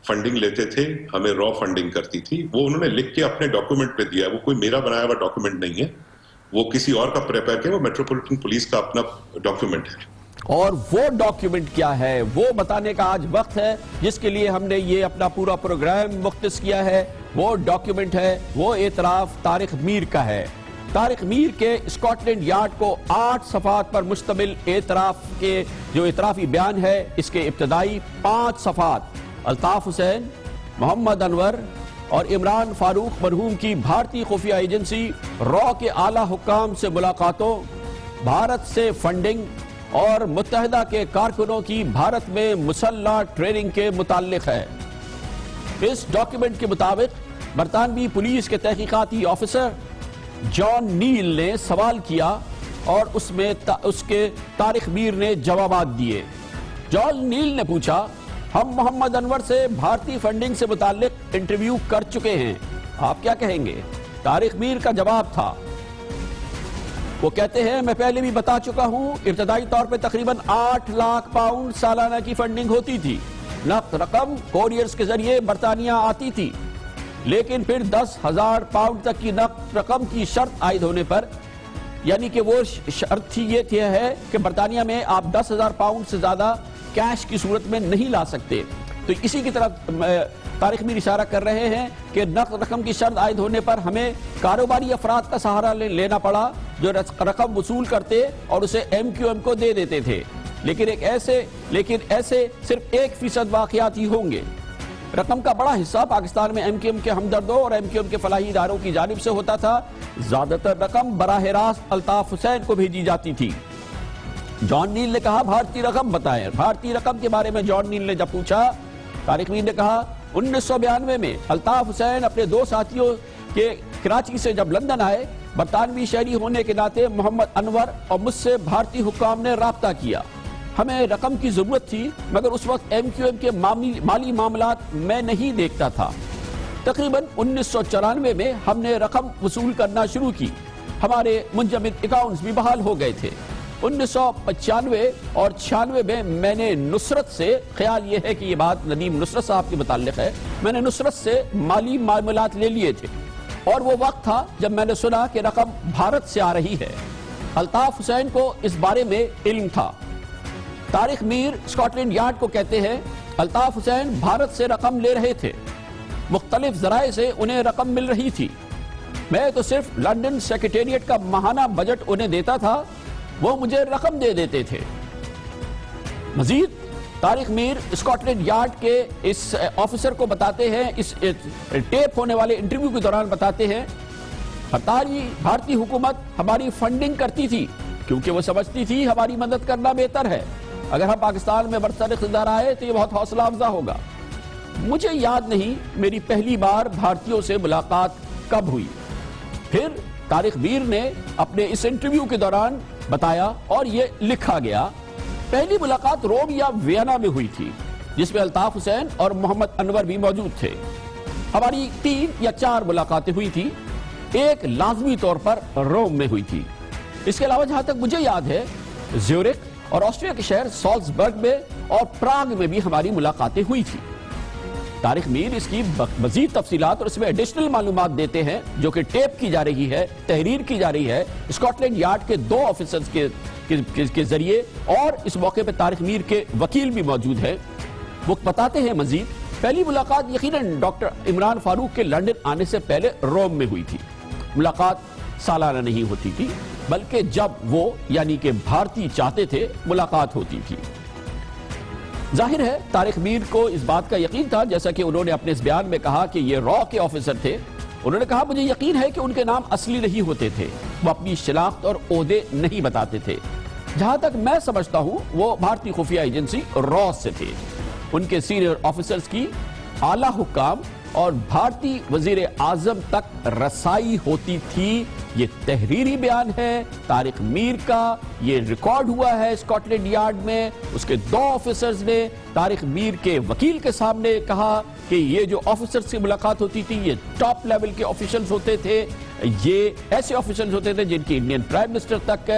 فنڈنگ لیتے تھے، ہمیں را فنڈنگ کرتی تھی. وہ انہوں نے لکھ کے اپنے ڈاکیومنٹ پہ دیا ہے. وہ کوئی میرا بنایا ہوا ڈاکیومنٹ نہیں ہے، وہ کسی اور کا پریپیئر کیا، وہ میٹروپولیٹن پولیس کا اپنا ڈاکیومنٹ ہے. اور وہ ڈاکیومنٹ کیا ہے وہ بتانے کا آج وقت ہے، جس کے لیے ہم نے یہ اپنا پورا پروگرام مختص کیا ہے. وہ ڈاکیومنٹ ہے، وہ اعتراف طارق میر کا ہے. طارق میر کے اسکاٹ لینڈ یارڈ کو 8 صفحات پر مشتمل اعتراف کے جو اعترافی بیان ہے، اس کے ابتدائی 5 صفحات الطاف حسین، محمد انور اور عمران فاروق مرحوم کی بھارتی خفیہ ایجنسی را کے اعلیٰ حکام سے ملاقاتوں، بھارت سے فنڈنگ اور متحدہ کے کارکنوں کی بھارت میں مسلح ٹریننگ کے متعلق ہے. اس ڈاکیومنٹ کے مطابق برطانوی پولیس کے تحقیقاتی آفیسر جان نیل نے سوال کیا اور اس کے طارق میر نے جوابات دیے. جان نیل نے پوچھا، ہم محمد انور سے بھارتی فنڈنگ سے متعلق انٹرویو کر چکے ہیں، آپ کیا کہیں گے؟ طارق میر کا جواب تھا، وہ کہتے ہیں میں پہلے بھی بتا چکا ہوں، ابتدائی طور پہ تقریباً 8 لاکھ پاؤنڈ سالانہ کی فنڈنگ ہوتی تھی. نقد رقم کوریئرز کے ذریعے برطانیہ آتی تھی، لیکن پھر 10,000 پاؤنڈ تک کی نقد رقم کی شرط عائد ہونے پر، یعنی کہ وہ شرط تھی یہ ہے کہ برطانیہ میں آپ 10,000 پاؤنڈ سے زیادہ کیش کی صورت میں نہیں لا سکتے. تو اسی کی طرف طارق میر اشارہ کر رہے ہیں کہ نقد رقم کی شرط عائد ہونے پر ہمیں کاروباری افراد کا سہارا لینا پڑا جو رقم وصول کرتے اور اسے ایم کیو ایم کو دے دیتے تھے. لیکن ایسے صرف 1% واقعات ہی ہوں گے. رقم کا بڑا حصہ پاکستان میں ایم کیو ایم کے ہمدردوں اور ایم کیو ایم کے فلاحی اداروں کی جانب سے ہوتا تھا. زیادہ تر رقم براہ راست الطاف حسین کو بھیجی جاتی تھی. جان نیل نے کہا بھارتی رقم بتائیں. بھارتی رقم کے بارے میں جان نیل نے جب پوچھا، طارق میر نے کہا 1992 میں الطاف حسین اپنے 2 ساتھیوں کے کراچی سے جب لندن آئے، برطانوی شہری ہونے کے ناطے محمد انور اور مجھ سے بھارتی حکام نے رابطہ کیا. ہمیں رقم کی ضرورت تھی مگر اس وقت ایم کیو ایم کے مالی معاملات میں نہیں دیکھتا تھا. تقریباً 1994 میں ہم نے رقم وصول کرنا شروع کی. ہمارے منجمد اکاؤنٹس بھی بحال ہو گئے تھے. 1995 اور 96 میں میں نے نصرت سے، خیال یہ ہے کہ یہ بات ندیم نصرت صاحب کے متعلق ہے، میں نے نصرت سے مالی معاملات لے لیے تھے اور وہ وقت تھا جب میں نے سنا کہ رقم بھارت سے آ رہی ہے. الطاف حسین کو اس بارے میں علم تھا. طارق میر اسکاٹ لینڈ یارڈ کو کہتے ہیں الطاف حسین بھارت سے رقم لے رہے تھے، مختلف ذرائع سے انہیں رقم مل رہی تھی. میں تو صرف لندن سیکریٹریٹ کا ماہانہ بجٹ انہیں دیتا تھا، وہ مجھے رقم دے دیتے تھے. مزید طارق میر اسکاٹ لینڈ یارڈ کے اس آفیسر کو بتاتے ہیں، اس ٹیپ ہونے والے انٹرویو کے دوران بتاتے ہیں، بھارتی حکومت ہماری فنڈنگ کرتی تھی کیونکہ وہ سمجھتی تھی ہماری مدد کرنا بہتر ہے. اگر ہم پاکستان میں برسر اقتدار آئے تو یہ بہت حوصلہ افزا ہوگا. مجھے یاد نہیں میری پہلی بار بھارتیوں سے ملاقات کب ہوئی. پھر طارق میر نے اپنے اس انٹرویو کے دوران بتایا اور یہ لکھا گیا، پہلی ملاقات روم یا وینا میں ہوئی تھی جس میں الطاف حسین اور محمد انور بھی موجود تھے. ہماری 3 یا 4 ملاقاتیں ہوئی تھی، ایک لازمی طور پر روم میں ہوئی تھی. اس کے علاوہ جہاں تک مجھے یاد ہے زیورک اور آسٹریا کے شہر سالزبرگ میں اور پراگ میں بھی ہماری ملاقاتیں ہوئی تھی۔ طارق میر اس کی مزید تفصیلات اور اس میں ایڈیشنل معلومات دیتے ہیں جو کہ ٹیپ کی جا رہی ہے، تحریر کی جا رہی ہے اسکاٹ لینڈ یارڈ کے 2 آفیسرز کے ذریعے، اور اس موقع پہ طارق میر کے وکیل بھی موجود ہیں۔ وہ بتاتے ہیں مزید پہلی ملاقات یقیناً ڈاکٹر عمران فاروق کے لندن آنے سے پہلے روم میں ہوئی تھی۔ ملاقات سالانہ نہیں ہوتی تھی بلکہ جب وہ یعنی کہ بھارتی چاہتے تھے ملاقات ہوتی تھی۔ ظاہر ہے طارق میر کو اس بات کا یقین تھا، جیسا کہ انہوں نے اپنے اس بیان میں کہا کہ یہ را کے آفیسر تھے۔ انہوں نے کہا مجھے یقین ہے کہ ان کے نام اصلی نہیں ہوتے تھے، وہ اپنی شناخت اور عہدے نہیں بتاتے تھے۔ جہاں تک میں سمجھتا ہوں وہ بھارتی خفیہ ایجنسی را سے تھے۔ ان کے سینئر آفیسرز کی اعلیٰ حکام اور بھارتی وزیر اعظم تک رسائی ہوتی تھی۔ یہ تحریری بیان ہے طارق میر کا، یہ ریکارڈ ہوا ہے اسکاٹ لینڈ یارڈ میں۔ اس کے 2 آفیسرز نے طارق میر کے وکیل کے سامنے کہا کہ یہ جو آفیسرز سے ملاقات ہوتی تھی یہ ٹاپ لیول کے آفیشلز ہوتے تھے، یہ ایسے آفیشلز ہوتے تھے جن کی انڈین پرائم منسٹر تک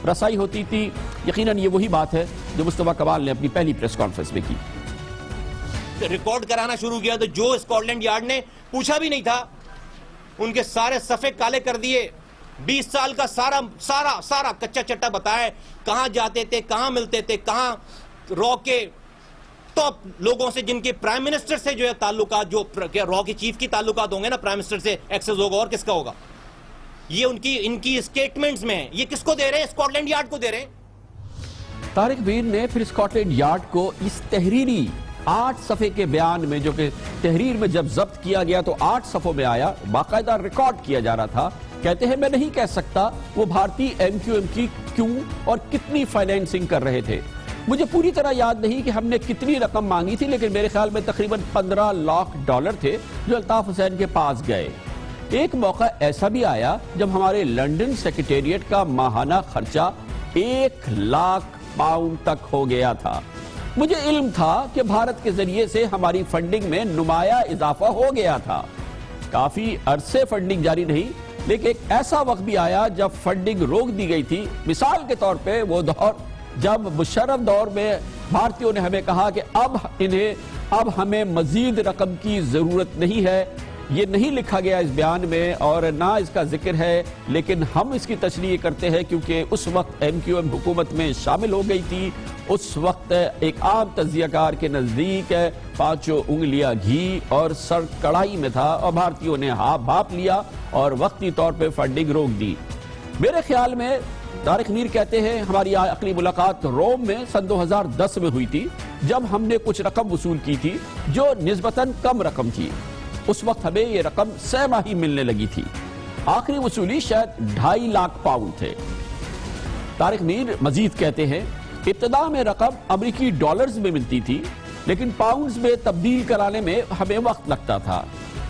رسائی ہوتی تھی۔ یقیناً یہ وہی بات ہے جو مصطفیٰ کمال نے اپنی پہلی پریس کانفرنس میں کی۔ ریکارڈ کرانا شروع کیا تو جو اسکاٹ لینڈ یارڈ نے پوچھا بھی نہیں تھا ان کے سارے صفحے کالے کر دیے۔ 20 سال کا سارا کچا چٹا بتایا کہاں جاتے تھے، کہاں ملتے تھے، کہاں را کے ٹاپ لوگوں سے جن کے پرائم منسٹر سے جو ہے تعلقات، جو را کے چیف کی تعلقات ہوں گے نا پرائم منسٹر سے ایکسس ہوگا اور کس کا ہوگا، یہ ان کی اسٹیٹمنٹس میں ہیں۔ یہ کس کو دے رہے ہیں؟ اسکاٹ لینڈ یارڈ کو دے رہے ہیں۔ طارق میر نے پھر اسکاٹ لینڈ یارڈ کو اس تحریری 8 صفحے کے بیان میں، جو کہ تحریر میں جب ضبط کیا گیا تو 8 صفحوں میں آیا، باقاعدہ ریکارڈ کیا جا رہا تھا، کہتے ہیں میں نہیں کہہ سکتا وہ بھارتی ایم کیو ایم کی کیوں اور کتنی فائنینسنگ کر رہے تھے۔ مجھے پوری طرح یاد نہیں کہ ہم نے کتنی رقم مانگی تھی، لیکن میرے خیال میں تقریباً $15 لاکھ تھے جو الطاف حسین کے پاس گئے۔ ایک موقع ایسا بھی آیا جب ہمارے لنڈن سیکریٹریٹ کا ماہانہ خرچہ £1 لاکھ تک ہو گیا تھا۔ مجھے علم تھا کہ بھارت کے ذریعے سے ہماری فنڈنگ میں نمایاں اضافہ ہو گیا تھا۔ کافی عرصے فنڈنگ جاری نہیں، لیکن ایک ایسا وقت بھی آیا جب فنڈنگ روک دی گئی تھی۔ مثال کے طور پہ وہ دور جب مشرف دور میں بھارتیوں نے ہمیں کہا کہ اب ہمیں مزید رقم کی ضرورت نہیں ہے۔ یہ نہیں لکھا گیا اس بیان میں اور نہ اس کا ذکر ہے، لیکن ہم اس کی تشریح کرتے ہیں کیونکہ اس وقت ایم کیو ایم حکومت میں شامل ہو گئی تھی۔ اس وقت ایک عام تجزیہ کار کے نزدیک 5 انگلیاں گھی اور سر کڑائی میں تھا، اور بھارتیوں نے ہاتھ بھاپ لیا اور وقتی طور پہ فنڈنگ روک دی۔ میرے خیال میں طارق میر کہتے ہیں ہماری آخری ملاقات روم میں سن 2010 میں ہوئی تھی، جب ہم نے کچھ رقم وصول کی تھی جو نسبتاً کم رقم تھی۔ اس وقت ہمیں یہ رقم 6 ماہی ملنے لگی تھی۔ آخری وصولی شاید £2.5 لاکھ تھے۔ طارق میر مزید کہتے ہیں ابتدا میں رقم امریکی ڈالرز میں ملتی تھی، لیکن پاؤنڈز میں تبدیل کرانے میں ہمیں وقت لگتا تھا،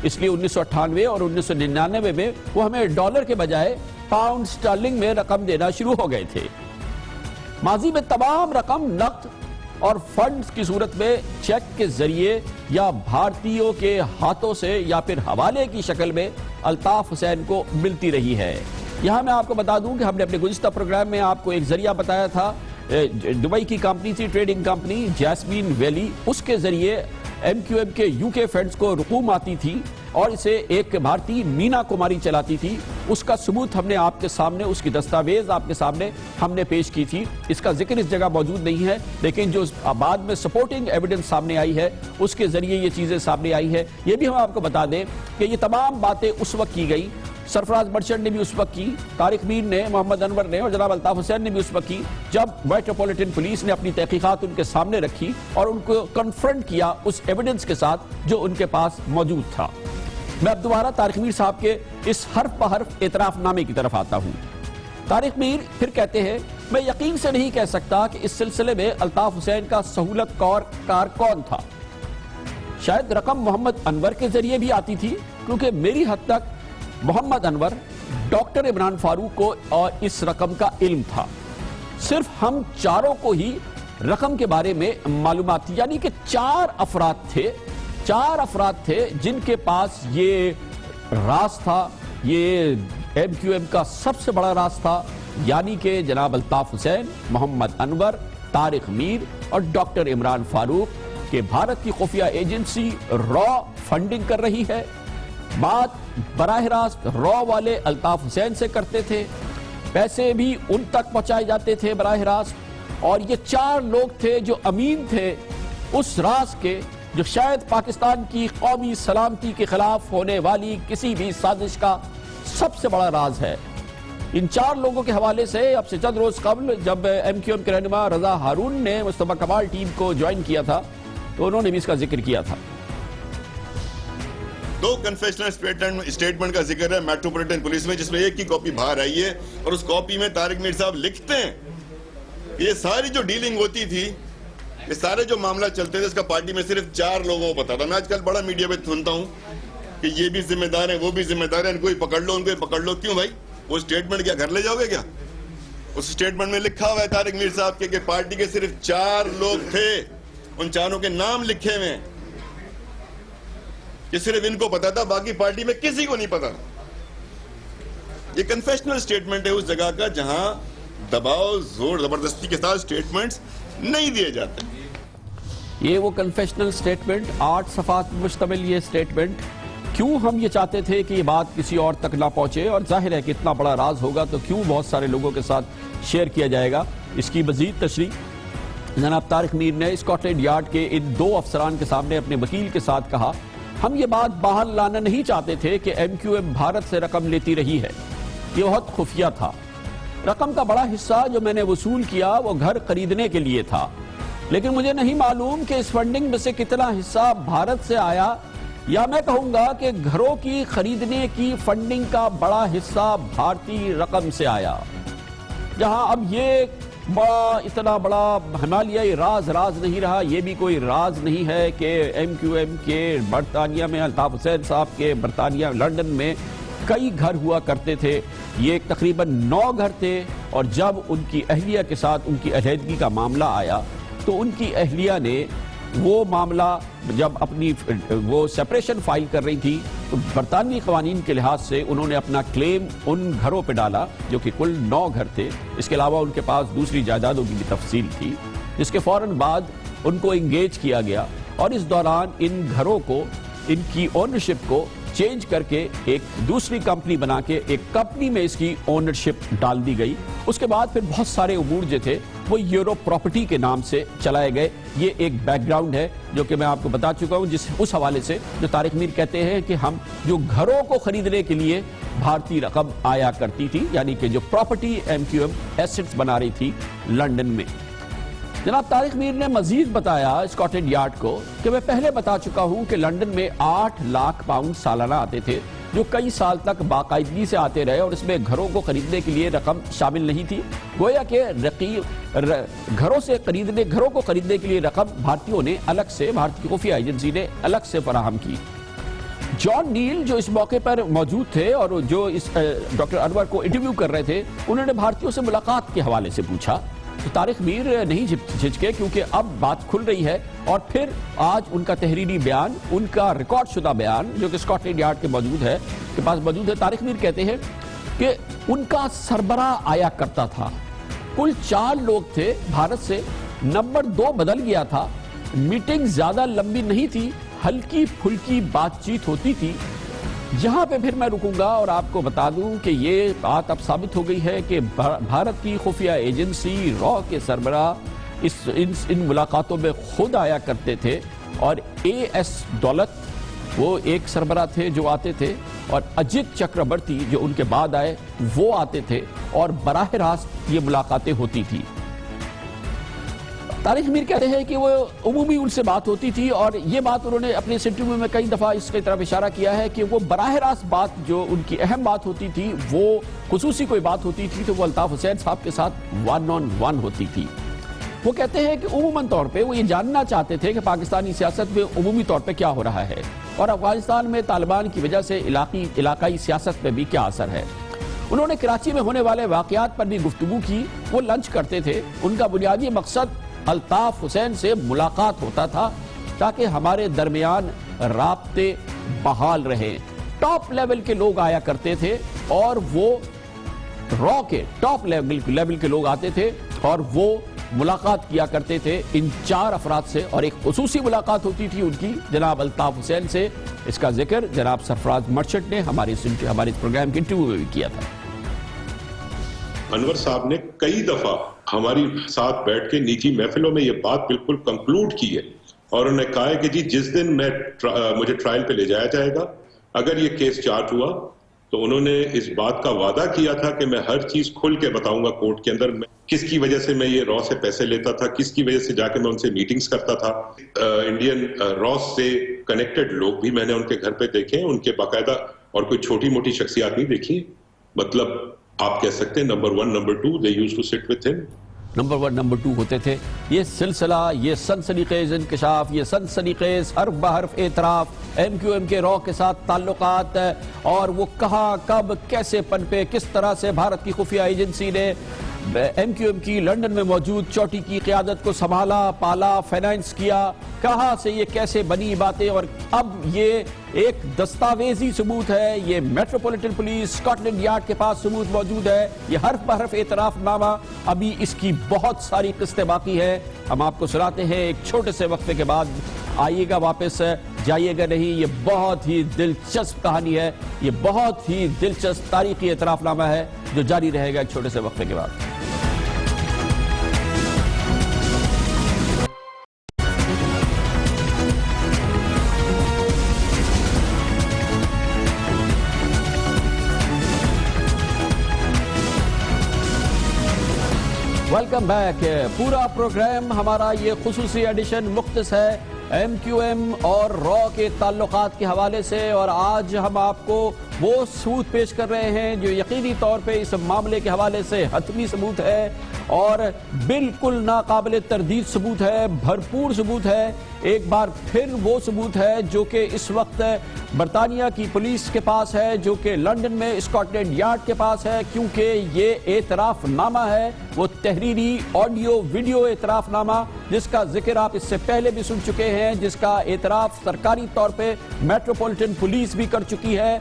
اس لیے 1998 اور 1999 میں وہ ہمیں ڈالر کے بجائے پاؤنڈ سٹرلنگ میں رقم دینا شروع ہو گئے تھے۔ ماضی میں تمام رقم نقد اور فنڈز کی صورت میں چیک کے ذریعے یا بھارتیوں کے ہاتھوں سے یا پھر حوالے کی شکل میں الطاف حسین کو ملتی رہی ہے۔ یہاں میں آپ کو بتا دوں کہ ہم نے اپنے گزشتہ پروگرام میں آپ کو ایک ذریعہ بتایا تھا، دبئی کی کمپنی تھی، ٹریڈنگ کمپنی جیسمین ویلی، اس کے ذریعے ایم کیو ایم کے UK فنڈز کو رقوم آتی تھی اور اسے ایک بھارتی مینا کماری چلاتی تھی۔ اس کا ثبوت ہم نے آپ کے سامنے، اس کی دستاویز آپ کے سامنے ہم نے پیش کی تھی۔ اس کا ذکر اس جگہ موجود نہیں ہے، لیکن جو بعد میں سپورٹنگ ایویڈنس سامنے آئی ہے اس کے ذریعے یہ چیزیں سامنے آئی ہے۔ یہ بھی ہم آپ کو بتا دیں کہ یہ تمام باتیں اس وقت کی گئی، سرفراز مرچنٹ نے بھی اس وقت کی، طارق میر نے، محمد انور نے اور جناب الطاف حسین نے بھی اس وقت کی، جب میٹروپولیٹن پولیس نے اپنی تحقیقات ان کے سامنے رکھی اور ان کو کنفرنٹ کیا اس ایویڈنس کے ساتھ جو ان کے پاس موجود تھا۔ میں اب دوبارہ طارق میر صاحب کے اس حرف بحرف اعتراف نامے کی طرف آتا ہوں۔ طارق میر پھر کہتے ہیں میں یقین سے نہیں کہہ سکتا کہ اس سلسلے میں الطاف حسین کا سہولت کار کون تھا۔ شاید رقم محمد انور کے ذریعے بھی آتی تھی، کیونکہ میری حد تک محمد انور، ڈاکٹر عمران فاروق کو اور اس رقم کا علم تھا۔ صرف ہم چاروں کو ہی رقم کے بارے میں معلومات تھی، یعنی کہ 4 افراد تھے جن کے پاس یہ راز تھا، یہ ایم کیو ایم کا سب سے بڑا راز تھا یعنی کہ جناب الطاف حسین، محمد انور، طارق میر اور ڈاکٹر عمران فاروق کہ بھارت کی خفیہ ایجنسی را فنڈنگ کر رہی ہے. بات براہ راست را والے الطاف حسین سے کرتے تھے، پیسے بھی ان تک پہنچائے جاتے تھے براہ راست، اور یہ 4 لوگ تھے جو امین تھے اس راز کے جو شاید پاکستان کی قومی سلامتی کے خلاف ہونے والی کسی بھی سازش کا سب سے بڑا راز ہے. ان 4 لوگوں کے حوالے سے اب سے چند روز قبل جب ایم کیو ایم کے رہنما رضا ہارون نے مصطفیٰ کمال ٹیم کو جوائن کیا تھا تو انہوں نے بھی اس کا ذکر کیا تھا. 2 کنفیشنل اسٹیٹمنٹ کا ذکر ہے میٹروپولیٹن پولیس میں، جس میں ایک کی کاپی باہر آئی ہے، اور اس کاپی میں طارق میر صاحب لکھتے ہیں یہ ساری جو ڈیلنگ ہوتی تھی، یہ سارے جو معاملہ چلتے تھے، اس کا پارٹی میں صرف 4 لوگوں کو پتا تھا. میں آج کل بڑا میڈیا پہ سنتا ہوں کہ یہ بھی ذمہ دار ہیں، وہ بھی ذمہ دار ہیں، ان کو ہی پکڑ لو، ان کو ہی پکڑ لو. کیوں بھائی؟ وہ اسٹیٹمنٹ کیا گھر لے جاؤ گے کیا؟ اس اسٹیٹمنٹ میں لکھا ہوا ہے طارق میر صاحب کے کہ پارٹی کے صرف 4 لوگ تھے، ان 4 کے نام لکھے ہوئے ہیں کہ صرف ان کو پتا تھا، باقی پارٹی میں کسی کو نہیں پتا. یہ کنفیشنل اسٹیٹمنٹ ہے اس جگہ کا جہاں دباؤ، زور زبردستی کے ساتھ اسٹیٹمنٹس نہیں دیے جاتے. یہ وہ کنفیشنل اسٹیٹمنٹ 8 صفحات مشتمل یہ اسٹیٹمنٹ، کیوں ہم یہ چاہتے تھے کہ یہ بات کسی اور تک نہ پہنچے، اور ظاہر ہے کہ اتنا بڑا راز ہوگا تو کیوں بہت سارے لوگوں کے ساتھ شیئر کیا جائے گا. اس کی مزید تشریح جناب طارق میر نے اسکاٹ لینڈ یارڈ کے ان 2 افسران کے سامنے اپنے وکیل کے ساتھ کہا، ہم یہ بات باہر لانا نہیں چاہتے تھے کہ ایم کیو ایم بھارت سے رقم لیتی رہی ہے، یہ بہت خفیہ تھا. رقم کا بڑا حصہ جو میں نے وصول کیا وہ گھر خریدنے کے لیے تھا، لیکن مجھے نہیں معلوم کہ اس فنڈنگ میں سے کتنا حصہ بھارت سے آیا، یا میں کہوں گا کہ گھروں کی خریدنے کی فنڈنگ کا بڑا حصہ بھارتی رقم سے آیا. جہاں اب یہ اتنا بڑا ہمالیائی راز نہیں رہا، یہ بھی کوئی راز نہیں ہے کہ ایم کیو ایم کے برطانیہ میں الطاف حسین صاحب کے برطانیہ لنڈن میں کئی گھر ہوا کرتے تھے. یہ تقریباً 9 گھر تھے، اور جب ان کی اہلیہ کے ساتھ ان کی علیحدگی کا معاملہ آیا تو ان کی اہلیہ نے وہ معاملہ جب اپنی وہ سیپریشن فائل کر رہی تھی تو برطانوی قوانین کے لحاظ سے انہوں نے اپنا کلیم ان گھروں پہ ڈالا جو کہ کل 9 گھر تھے. اس کے علاوہ ان کے پاس دوسری جائیدادوں کی بھی تفصیل تھی، جس کے فوراً بعد ان کو انگیج کیا گیا، اور اس دوران ان گھروں کو، ان کی اونرشپ کو چینج کر کے ایک دوسری کمپنی بنا کے ایک کمپنی میں اس کی اونرشپ ڈال دی گئی. اس کے بعد پھر بہت سارے امور جو تھے وہ یورو پراپرٹی کے نام سے چلائے گئے. یہ ایک بیک گراؤنڈ ہے جو کہ میں آپ کو بتا چکا ہوں، اس حوالے سے جو طارق میر کہتے ہیں کہ ہم جو گھروں کو خریدنے کے لیے بھارتی رقم آیا کرتی تھی، یعنی کہ جو property M Q M assets بنا رہی تھی لنڈن میں. جناب طارق میر نے مزید بتایا اسکاٹ لینڈ یارڈ کو کہ میں پہلے بتا چکا ہوں کہ لنڈن میں 8 لاکھ پاؤنڈ سالانہ آتے تھے، جو کئی سال تک باقاعدگی سے آتے رہے، اور اس میں گھروں کو خریدنے کے لیے رقم شامل نہیں تھی. گویا کہ گھروں کو خریدنے کے لیے رقم بھارتیوں نے الگ سے، بھارتی خفیہ ایجنسی نے الگ سے فراہم کی. جان نیل جو اس موقع پر موجود تھے اور جو اس ڈاکٹر انور کو انٹرویو کر رہے تھے، انہوں نے بھارتیوں سے ملاقات کے حوالے سے پوچھا تو طارق میر نہیں جھجکے، کیونکہ اب بات کھل رہی ہے. اور پھر آج ان کا تحریری بیان، ان کا ریکارڈ شدہ بیان جو کہ اسکاٹ لینڈ یارڈ کے پاس موجود ہے. طارق میر کہتے ہیں کہ ان کا سربراہ آیا کرتا تھا، کل 4 لوگ تھے بھارت سے، نمبر 2 بدل گیا تھا، میٹنگ زیادہ لمبی نہیں تھی، ہلکی پھلکی بات چیت ہوتی تھی. یہاں پہ پھر میں رکوں گا اور آپ کو بتا دوں کہ یہ بات اب ثابت ہو گئی ہے کہ بھارت کی خفیہ ایجنسی را کے سربراہ ان ملاقاتوں میں خود آیا کرتے تھے، اور اے ایس دولت وہ ایک سربراہ تھے جو آتے تھے، اور اجت چکربرتی جو ان کے بعد آئے وہ آتے تھے، اور براہ راست یہ ملاقاتیں ہوتی تھی. طارق میر کہتے ہیں کہ وہ عمومی ان سے بات ہوتی تھی، اور یہ بات انہوں نے اپنے انٹرویو میں کئی دفعہ اس کی طرف اشارہ کیا ہے کہ وہ براہ راست بات جو ان کی اہم بات ہوتی تھی، وہ خصوصی کوئی بات ہوتی تھی تو وہ الطاف حسین صاحب کے ساتھ 1 on 1 ہوتی تھی. وہ کہتے ہیں کہ عموماً طور پہ وہ یہ جاننا چاہتے تھے کہ پاکستانی سیاست میں عمومی طور پہ کیا ہو رہا ہے، اور افغانستان میں طالبان کی وجہ سے علاقائی سیاست میں بھی کیا اثر ہے. انہوں نے کراچی میں ہونے والے واقعات پر بھی گفتگو کی. وہ لنچ کرتے تھے، ان کا بنیادی مقصد الطاف حسین سے ملاقات ہوتا تھا تاکہ ہمارے درمیان رابطے بحال رہے. ٹاپ لیول کے لوگ آیا کرتے تھے، اور وہ را کے ٹاپ لیول کے لوگ آتے تھے اور وہ ملاقات کیا کرتے تھے ان 4 افراد سے، اور ایک خصوصی ملاقات ہوتی تھی ان کی جناب الطاف حسین سے۔ اس کا ذکر جناب سرفراز مرچنٹ نے ہمارے پروگرام کے انٹرویو میں بھی کیا تھا۔ انور صاحب نے کئی دفعہ ہماری ساتھ بیٹھ کے نجی محفلوں میں یہ بات بالکل کنکلوڈ کی ہے، اور انہوں نے کہا ہے کہ جی جس دن مجھے ٹرائل پہ لے جایا جائے گا، اگر یہ کیس چارج ہوا تو انہوں نے اس بات کا وعدہ کیا تھا کہ میں ہر چیز کھل کے بتاؤں گا کورٹ کے اندر، کس کی وجہ سے میں یہ را سے پیسے لیتا تھا، کس کی وجہ سے جا کے میں ان سے میٹنگز کرتا تھا۔ انڈین را سے کنیکٹڈ لوگ بھی میں نے ان کے گھر پہ دیکھے، ان کے باقاعدہ، اور کوئی چھوٹی موٹی شخصیات نہیں دیکھی، مطلب آپ کہہ سکتے ہیں number 1 number 2 they used to sit with him۔ Number 1 number 2 ہوتے تھے۔ یہ سلسلہ، یہ سنسنی خیز انکشاف، یہ سنسنی خیز حرف بحرف اعتراف، ایم کیو ایم کے را کے ساتھ تعلقات، اور وہ کہاں کب کیسے پنپے، کس طرح سے بھارت کی خفیہ ایجنسی نے ایم کیو ایم کی لنڈن میں موجود چوٹی کی قیادت کو سنبھالا، پالا، فائنانس کیا، کہاں سے یہ کیسے بنی باتیں، اور اب یہ ایک دستاویزی ثبوت ہے، یہ metropolitan police Scotland Yard کے پاس ثبوت موجود ہے، یہ حرف بحرف اعتراف نامہ، ابھی اس کی بہت ساری قسطیں باقی ہیں، ہم آپ کو سناتے ہیں ایک چھوٹے سے وقفے کے بعد۔ آئیے گا واپس، جائیے گا نہیں، یہ بہت ہی دلچسپ کہانی ہے، یہ بہت ہی دلچسپ تاریخی اعتراف نامہ ہے جو جاری رہے گا ایک چھوٹے سے وقفے کے بعد۔ Welcome back. پورا پروگرام ہمارا یہ خصوصی ایڈیشن مختص ہے ایم کیو ایم اور را کے تعلقات کے حوالے سے، اور آج ہم آپ کو وہ ثبوت پیش کر رہے ہیں جو یقینی طور پہ اس معاملے کے حوالے سے حتمی ثبوت ہے اور بالکل ناقابل تردید ثبوت ہے، بھرپور ثبوت ہے۔ ایک بار پھر وہ ثبوت ہے جو کہ اس وقت برطانیہ کی پولیس کے پاس ہے، جو کہ لنڈن میں اسکاٹ لینڈ یارڈ کے پاس ہے، کیونکہ یہ اعتراف نامہ ہے، وہ تحریری آڈیو ویڈیو اعتراف نامہ جس کا ذکر آپ اس سے پہلے بھی سن چکے ہیں، جس کا اعتراف سرکاری طور پہ میٹروپولیٹن پولیس بھی کر چکی ہے۔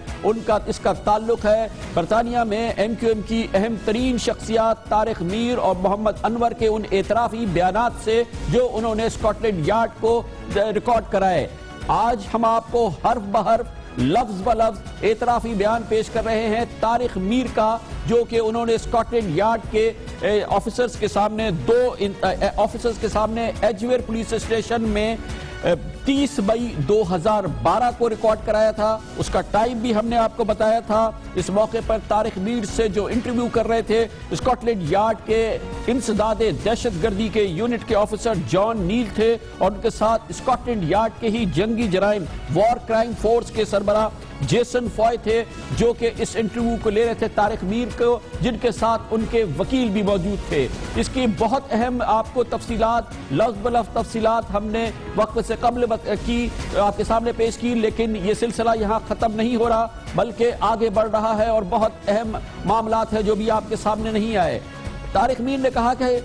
اس کا تعلق ہے برطانیہ میں ایم کیو ایم کی اہم ترین شخصیات طارق میر اور محمد انور کے ان اعترافی بیانات سے جو انہوں نے اسکاٹ لینڈ یارڈ کو ریکارڈ کرائے۔ آج ہم آپ کو حرف بحرف، لفظ بلفظ اعترافی بیان پیش کر رہے ہیں طارق میر کا، جو کہ انہوں نے اسکاٹ لینڈ یارڈ کے آفیسرز کے سامنے ایجویر پولیس اسٹیشن میں 30 مئی 2012 کو ریکارڈ کرایا تھا۔ اس کا ٹائم بھی ہم نے آپ کو بتایا تھا۔ اس موقع پر طارق میر سے جو انٹرویو کر رہے تھے اسکاٹ لینڈ یارڈ کے انسداد دہشت گردی کے یونٹ کے آفیسر جان نیل تھے، اور ان کے ساتھ اسکاٹ لینڈ یارڈ کے ہی جنگی جرائم وار کرائم فورس کے سربراہ جیسن فوائے تھے، جو کہ اس انٹرویو کو لے رہے تھے طارق میر کو، جن کے ساتھ ان کے وکیل بھی موجود تھے۔ اس کی بہت اہم آپ کو تفصیلات، لفظ بلفظ تفصیلات ہم نے وقت سے قبل کی آپ کے سامنے پیش کی، لیکن یہ سلسلہ یہاں ختم نہیں ہو رہا بلکہ آگے بڑھ رہا ہے، اور بہت اہم معاملات ہیں جو بھی آپ کے سامنے نہیں آئے۔ طارق میر نے کہا کہ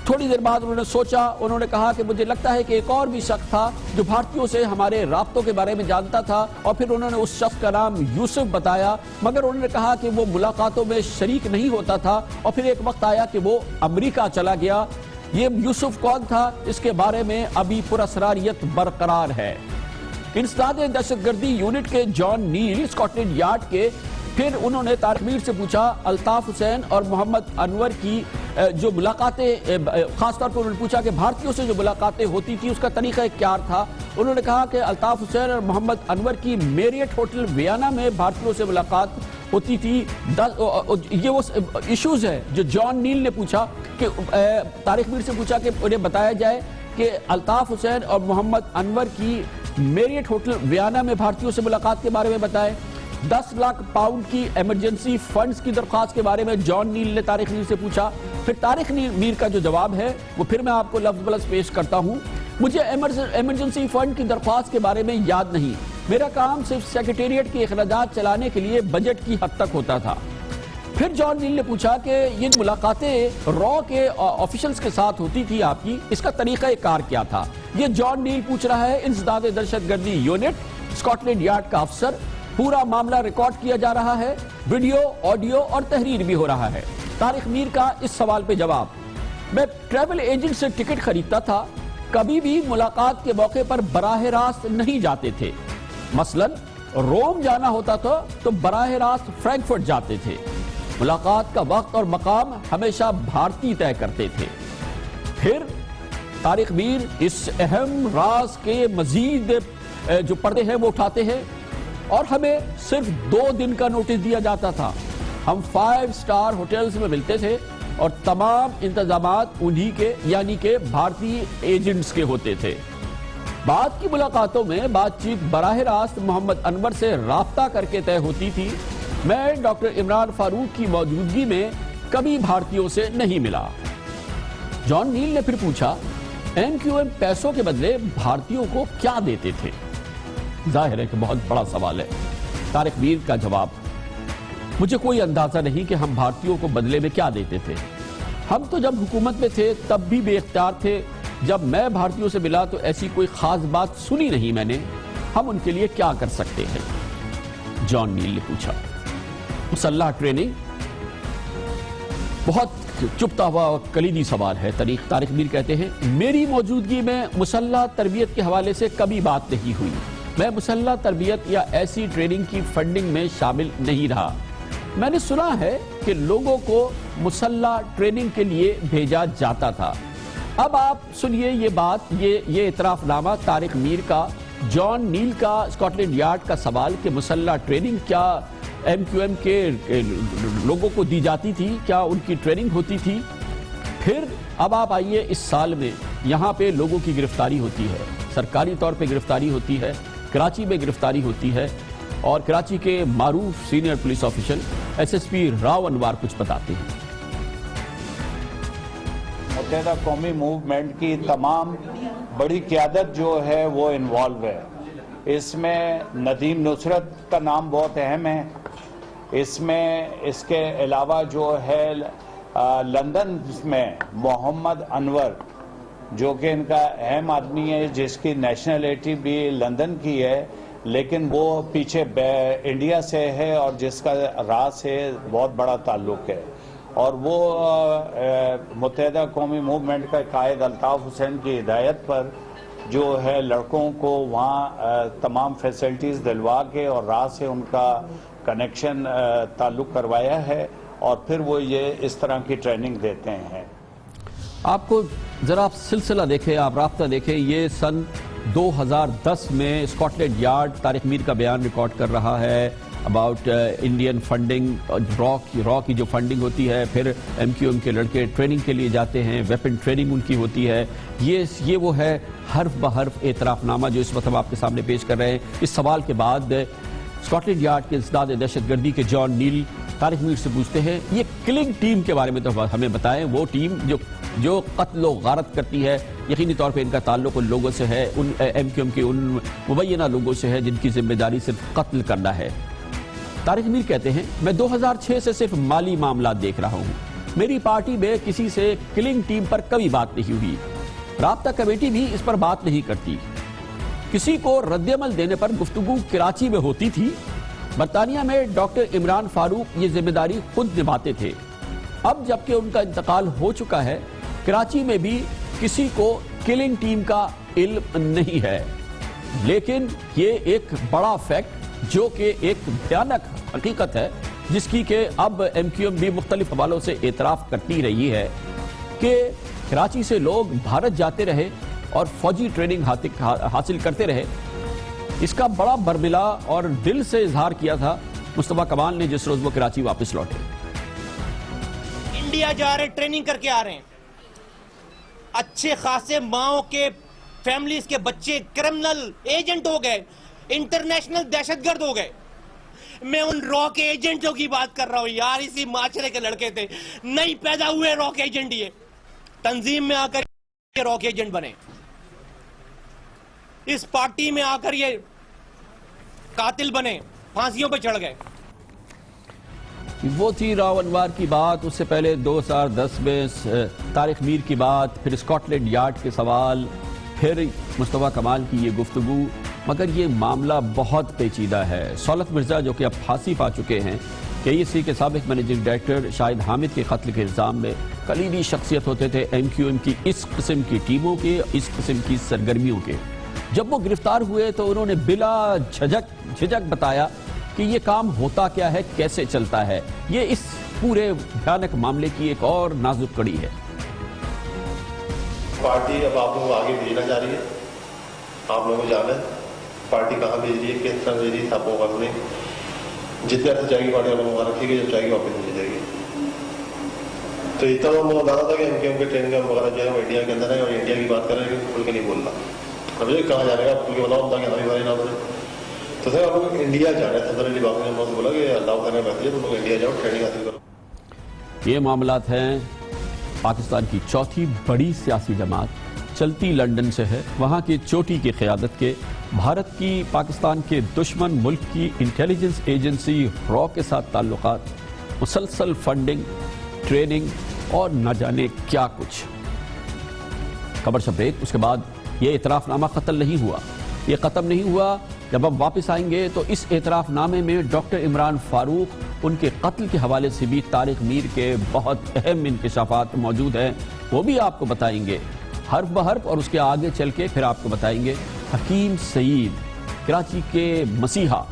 تھوڑی دیر بعد انہوں نے سوچا، انہوں نے کہا کہ مجھے لگتا ہے کہ ایک اور بھی شخص تھا جو بھارتیوں سے ہمارے رابطوں کے بارے میں جانتا تھا، اور پھر انہوں نے اس شخص کا نام یوسف بتایا، مگر انہوں نے کہا کہ وہ ملاقاتوں میں شریک نہیں ہوتا تھا، اور پھر ایک وقت آیا کہ وہ امریکہ چلا گیا۔ یہ یوسف کون تھا اس کے بارے میں ابھی پراسراریت برقرار ہے۔ انسداد دہشت گردی یونٹ کے جان نیل اسکاٹ لینڈ یارڈ کے، پھر انہوں نے طارق میر سے پوچھا الطاف حسین اور محمد انور کی جو ملاقاتیں، خاص طور پر انہوں نے پوچھا کہ بھارتیوں سے جو ملاقاتیں ہوتی تھی اس کا طریقہ کیا تھا۔ انہوں نے کہا کہ الطاف حسین اور محمد انور کی میریٹ ہوٹل ویانا میں بھارتیوں سے ملاقات ہوتی تھی۔ یہ وہ ایشوز ہے جو جان نیل نے پوچھا کہ طارق میر سے پوچھا کہ انہیں بتایا جائے کہ الطاف حسین اور محمد انور کی میریٹ ہوٹل ویانا میں بھارتیوں سے ملاقات کے بارے میں بتائے۔ 10 لاکھ پاؤنڈ کی ایمرجنسی فنڈز کی درخواست کے بارے میں جان نیل نے طارق میر سے پوچھا۔ پھر طارق میر کا جو جواب ہے وہ پھر میں آپ کو لفظ بلفظ پیش کرتا ہوں۔ مجھے ایمرجنسی فنڈ کی درخواست کے بارے میں یاد نہیں، میرا کام صرف سیکریٹریٹ کے اخراجات چلانے کے لیے بجٹ کی حد تک ہوتا تھا۔ پھر جان نیل نے پوچھا کہ یہ ملاقاتیں را کے آفیشلز کے ساتھ ہوتی تھی آپ کی، اس کا طریقہ کار کیا تھا؟ یہ جان نیل پوچھ رہا ہے، انسداد دہشت گردی یونٹ اسکاٹ لینڈ یارڈ کا افسر۔ پورا معاملہ ریکارڈ کیا جا رہا ہے، ویڈیو، آڈیو اور تحریر بھی ہو رہا ہے۔ طارق میر کا اس سوال پہ جواب: میں ٹریول ایجنٹ سے ٹکٹ خریدتا تھا، کبھی بھی ملاقات کے موقع پر براہ راست نہیں جاتے تھے۔ مثلا روم جانا ہوتا تھا تو براہ راست فرینکفرٹ جاتے تھے۔ ملاقات کا وقت اور مقام ہمیشہ بھارتی طے کرتے تھے۔ پھر طارق میر اس اہم راز کے مزید جو پردے ہیں وہ اٹھاتے ہیں، اور ہمیں صرف 2 دن کا نوٹس دیا جاتا تھا۔ ہم 5 اسٹار ہوٹلز میں ملتے تھے اور تمام انتظامات انہی کے یعنی کہ بھارتی ایجنٹس کے ہوتے تھے۔ بعد کی ملاقاتوں میں بات چیت براہ راست محمد انور سے رابطہ کر کے طے ہوتی تھی۔ میں ڈاکٹر عمران فاروق کی موجودگی میں کبھی بھارتیوں سے نہیں ملا۔ جان نیل نے پھر پوچھا، ایم کیو ایم پیسوں کے بدلے بھارتیوں کو کیا دیتے تھے؟ ظاہر ہے کہ بہت بڑا سوال ہے۔ طارق میر کا جواب: مجھے کوئی اندازہ نہیں کہ ہم بھارتیوں کو بدلے میں کیا دیتے تھے۔ ہم تو جب حکومت میں تھے تب بھی بے اختیار تھے۔ جب میں بھارتیوں سے ملا تو ایسی کوئی خاص بات سنی نہیں میں نے۔ ہم ان کے لیے کیا کر سکتے ہیں؟ جان نیل نے پوچھا۔ مسلح ٹریننگ بہت چپتا ہوا اور کلیدی سوال ہے۔ طارق میر کہتے ہیں، میری موجودگی میں مسلح تربیت کے حوالے سے کبھی بات نہیں ہوئی۔ میں مسلح تربیت یا ایسی ٹریننگ کی فنڈنگ میں شامل نہیں رہا۔ میں نے سنا ہے کہ لوگوں کو مسلح ٹریننگ کے لیے بھیجا جاتا تھا۔ اب آپ سنیے یہ بات، یہ اعتراف نامہ طارق میر کا، جان نیل کا اسکاٹ لینڈ یارڈ کا سوال کہ مسلح ٹریننگ کیا ایم کیو ایم کے لوگوں کو دی جاتی تھی، کیا ان کی ٹریننگ ہوتی تھی؟ پھر اب آپ آئیے، اس سال میں یہاں پہ لوگوں کی گرفتاری ہوتی ہے، سرکاری طور پہ گرفتاری ہوتی ہے، کراچی میں گرفتاری ہوتی ہے، اور کراچی کے معروف senior police officer S S P Rao Anwar کچھ بتاتے ہیں۔ متحدہ قومی موومنٹ کی تمام بڑی قیادت جو ہے وہ انوالو ہے۔ اس میں ندیم نصرت کا نام بہت اہم ہے۔ اس میں اس کے علاوہ جو ہے لندن میں محمد انور، جو کہ ان کا اہم آدمی ہے، جس کی نیشنلٹی بھی لندن کی ہے، لیکن وہ پیچھے انڈیا سے ہے اور جس کا راز سے بہت بڑا تعلق ہے، اور وہ متحدہ قومی موومنٹ کا قائد الطاف حسین کی ہدایت پر جو ہے لڑکوں کو وہاں تمام فیسلٹیز دلوا کے اور راز سے ان کا کنیکشن تعلق کروایا ہے، اور پھر وہ یہ اس طرح کی ٹریننگ دیتے ہیں۔ آپ کو ذرا سلسلہ دیکھیں، آپ رابطہ دیکھیں، یہ سن 2010 میں اسکاٹ لینڈ یارڈ طارق میر کا بیان ریکارڈ کر رہا ہے اباؤٹ انڈین فنڈنگ، را کی جو فنڈنگ ہوتی ہے، پھر ایم کیو ایم کے لڑکے ٹریننگ کے لیے جاتے ہیں، ویپن ٹریننگ ان کی ہوتی ہے۔ یہ وہ ہے حرف بحرف اعتراف نامہ جو اس وقت ہم آپ کے سامنے پیش کر رہے ہیں۔ اس سوال کے بعد اسکاٹ لینڈ یارڈ کے انسداد دہشت گردی کے جان نیل طارق میر سے پوچھتے ہیں، یہ کلنگ ٹیم کے بارے میں تو ہمیں بتائیں، وہ ٹیم جو قتل و غارت کرتی ہے، یقینی طور پہ ان کا تعلق ان لوگوں سے ہے، ان ایم کیو ایم کے ان مبینہ لوگوں سے ہے جن کی ذمہ داری صرف قتل کرنا ہے۔ طارق میر کہتے ہیں، میں 2006 سے صرف مالی معاملات دیکھ رہا ہوں۔ میری پارٹی میں کسی سے کلنگ ٹیم پر کبھی بات نہیں ہوئی، رابطہ کمیٹی بھی اس پر بات نہیں کرتی۔ کسی کو رد عمل دینے پر گفتگو کراچی میں ہوتی تھی۔ برطانیہ میں ڈاکٹر عمران فاروق یہ ذمہ داری خود نبھاتے تھے۔ اب جبکہ ان کا انتقال ہو چکا ہے، کراچی میں بھی کسی کو کلنگ ٹیم کا علم نہیں ہے۔ لیکن یہ ایک بڑا فیکٹ جو کہ ایک بھیانک حقیقت ہے، جس کی کہ اب ایم کیو ایم بھی مختلف حوالوں سے اعتراف کرتی رہی ہے کہ کراچی سے لوگ بھارت جاتے رہے اور فوجی ٹریننگ حاصل کرتے رہے۔ اس کا بڑا برملا اور دل سے اظہار کیا تھا مصطفیٰ کمال نے جس روز وہ کراچی واپس لوٹے۔ انڈیا جا رہے ٹریننگ کر کے آ رہے ہیں، اچھے خاصے ماؤں کے فیملیز کے بچے کرمنل ایجنٹ ہو گئے، انٹرنیشنل دہشت گرد ہو گئے۔ میں ان را کے ایجنٹوں کی بات کر رہا ہوں یار، اسی معاشرے کے لڑکے تھے، نہیں پیدا ہوئے را کے ایجنٹ، یہ تنظیم میں آ کر یہ را کے ایجنٹ بنے، اس پارٹی میں آ کر یہ قاتل بنے، پھانسیوں پہ چڑھ گئے۔ وہ تھی راو انوار کی بات، اس سے پہلے 2010 میں طارق میر کی بات، پھر اسکاٹ لینڈ یارڈ کے سوال، پھر مصطفیٰ کمال کی یہ گفتگو۔ مگر یہ معاملہ بہت پیچیدہ ہے۔ سولت مرزا جو کہ اب پھانسی پا چکے ہیں، KEC کے سابق منیجنگ ڈائریکٹر شاہد حامد کے قتل کے الزام میں کلیدی شخصیت ہوتے تھے MQM کی اس قسم کی ٹیموں کے، اس قسم کی سرگرمیوں کے۔ جب وہ گرفتار ہوئے تو انہوں نے بلا جھجک بتایا کہ یہ کام ہوتا کیا ہے، کیسے چلتا ہے۔ یہ اس پورے بھیانک معاملے کی ایک اور نازک کڑی ہے۔ پارٹی اب آپ لوگوں کو آگے بھیجنا چاہ رہی ہے، آپ لوگوں کو جانا ہے پارٹی کہاں بھیج رہی ہے، کس طرح بھیج رہی ہے، آپ کو معلوم نہیں۔ جتنے عرصے چاہے گی پارٹی آپ لوگوں کو رکھے گی، جب چاہے گی واپس بھیجی جائے گی۔ تو اتنا میں بتا رہا تھا کہ MQM کے ٹریننگ وغیرہ جو ہے وہ انڈیا کے اندر ہے، اور انڈیا کی بات کر رہے ہیں لیکن کھل کے نہیں بولنا۔ اب یہ کہاں جانے گا کھل کے بتاؤ ہوتا کہ ہماری باری نہ بنے۔ تو سر ہم لوگ انڈیا جا رہے ہیں، صدر علی باغ نے ہم لوگوں سے بولا کہ اللہ تعالیٰ بہتر ہے تم لوگ انڈیا جاؤ، ٹریننگ حاصل کرو۔ یہ معاملات ہیں پاکستان کی چوتھی بڑی سیاسی جماعت چلتی لندن سے ہے، وہاں کی چوٹی کی قیادت کے بھارت کی پاکستان کے دشمن ملک کی انٹیلیجنس ایجنسی را کے ساتھ تعلقات، مسلسل فنڈنگ، ٹریننگ اور نہ جانے کیا کچھ۔ خبر سے بریک، اس کے بعد یہ اعتراف نامہ قتل نہیں ہوا، یہ ختم نہیں ہوا۔ جب ہم واپس آئیں گے تو اس اعتراف نامے میں ڈاکٹر عمران فاروق، ان کے قتل کے حوالے سے بھی طارق میر کے بہت اہم انکشافات موجود ہیں، وہ بھی آپ کو بتائیں گے حرف بحرف، اور اس کے آگے چل کے پھر آپ کو بتائیں گے حکیم سعید، کراچی کے مسیحا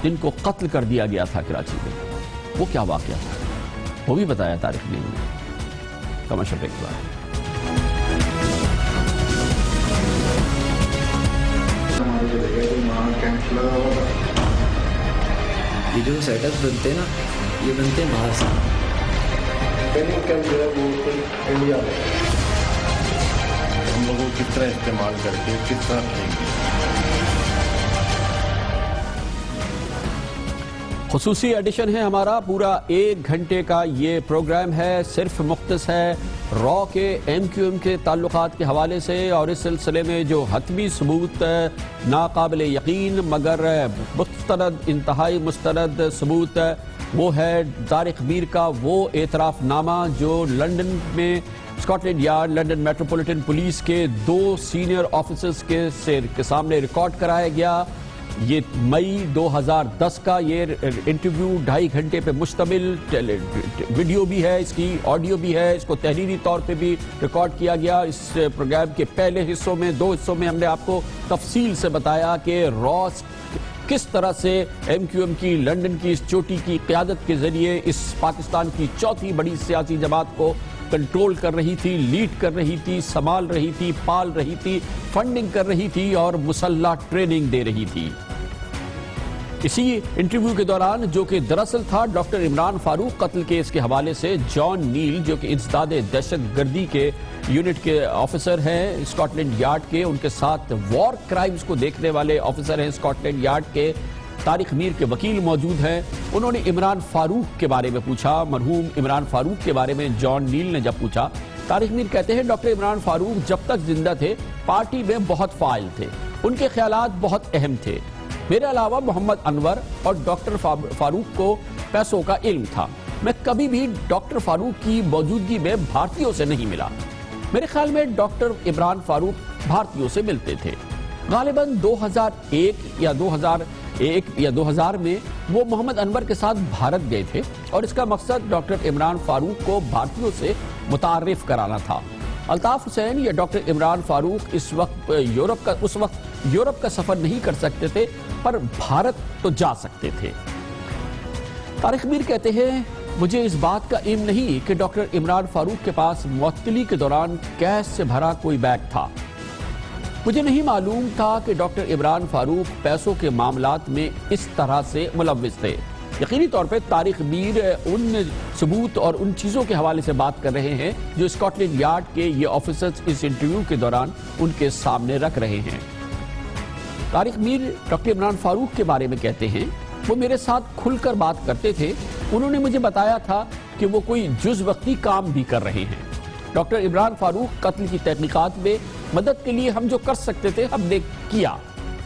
جن کو قتل کر دیا گیا تھا کراچی میں، وہ کیا واقعہ تھا، وہ بھی بتایا طارق میر نے۔ کمرشل بریک کے بعد یہ جو سیٹ اپ بنتے ہیں نا، یہ بنتے ہیں باہر سے۔ ٹریننگ کیمپ جو ہے وہ انڈیا میں ہم لوگوں کو کس طرح استعمال کر کے کس طرح کریں گے۔ خصوصی ایڈیشن ہے ہمارا، پورا 1 گھنٹے کا یہ پروگرام ہے، صرف مختص ہے را کے MQM کے تعلقات کے حوالے سے، اور اس سلسلے میں جو حتمی ثبوت ناقابل یقین مگر مستند، انتہائی مستند ثبوت، وہ ہے طارق میر کا وہ اعتراف نامہ جو لندن میں Scotland Yard, London metropolitan police کے 2 سینئر آفیسرز کے سامنے ریکارڈ کرایا گیا۔ یہ مئی 2010 کا یہ انٹرویو 2.5 گھنٹے پہ مشتمل، ویڈیو بھی ہے، اس کی آڈیو بھی ہے، اس کو تحریری طور پہ بھی ریکارڈ کیا گیا۔ اس پروگرام کے پہلے حصوں میں 2 حصوں میں ہم نے آپ کو تفصیل سے بتایا کہ راس کس طرح سے MQM کی لندن کی اس چوٹی کی قیادت کے ذریعے اس پاکستان کی چوتھی بڑی سیاسی جماعت کو کنٹرول کر رہی تھی، لیڈ کر رہی تھی، سنبھال رہی تھی، پال رہی تھی، فنڈنگ کر رہی تھی اور مسلح ٹریننگ دے رہی تھی۔ اسی انٹرویو کے دوران جو کہ دراصل تھا ڈاکٹر عمران فاروق قتل کیس کے حوالے سے، جان نیل جو کہ انسداد دہشت گردی کے یونٹ کے آفیسر ہیں اسکاٹ لینڈ یارڈ کے، ان کے ساتھ وار کرائمز کو دیکھنے والے آفیسر ہیں اسکاٹ لینڈ یارڈ کے، طارق میر کے وکیل موجود ہیں، انہوں نے عمران فاروق کے بارے میں پوچھا، مرحوم عمران فاروق کے بارے میں جان نیل نے جب پوچھا، طارق میر کہتے ہیں ڈاکٹر عمران فاروق جب تک زندہ تھے پارٹی میں بہت فعال تھے، ان کے خیالات بہت اہم تھے، میرے علاوہ محمد انور اور ڈاکٹر فاروق کو پیسوں کا علم تھا، میں کبھی بھی ڈاکٹر فاروق کی موجودگی میں بھارتیوں سے نہیں ملا، میرے خیال میں ڈاکٹر عمران فاروق بھارتیوں سے ملتے تھے، غالباً 2001 یا 2000 میں وہ محمد انور کے ساتھ بھارت گئے تھے اور اس کا مقصد ڈاکٹر عمران فاروق کو بھارتیوں سے متعارف کرانا تھا۔ الطاف حسین یا ڈاکٹر عمران فاروق اس وقت یورپ کا سفر نہیں کر سکتے تھے پر بھارت تو جا سکتے تھے۔ طارق میر کہتے ہیں مجھے اس بات کا علم نہیں کہ ڈاکٹر عمران فاروق کے پاس معطلی کے دوران کیش سے بھرا کوئی بیگ تھا، مجھے نہیں معلوم تھا کہ ڈاکٹر عمران فاروق پیسوں کے معاملات میں اس طرح سے ملوث تھے۔ یقینی طور پہ طارق میر ان ثبوت اور ان چیزوں کے حوالے سے بات کر رہے ہیں جو اسکاٹ لینڈ یارڈ کے یہ آفیسرز اس انٹرویو کے دوران ان کے سامنے رکھ رہے ہیں۔ طارق میر ڈاکٹر عمران فاروق کے بارے میں کہتے ہیں وہ میرے ساتھ کھل کر بات کرتے تھے، انہوں نے مجھے بتایا تھا کہ وہ کوئی جز وقتی کام بھی کر رہے ہیں۔ ڈاکٹر عمران فاروق قتل کی تحقیقات میں مدد کے لیے ہم جو کر سکتے تھے ہم نے کیا،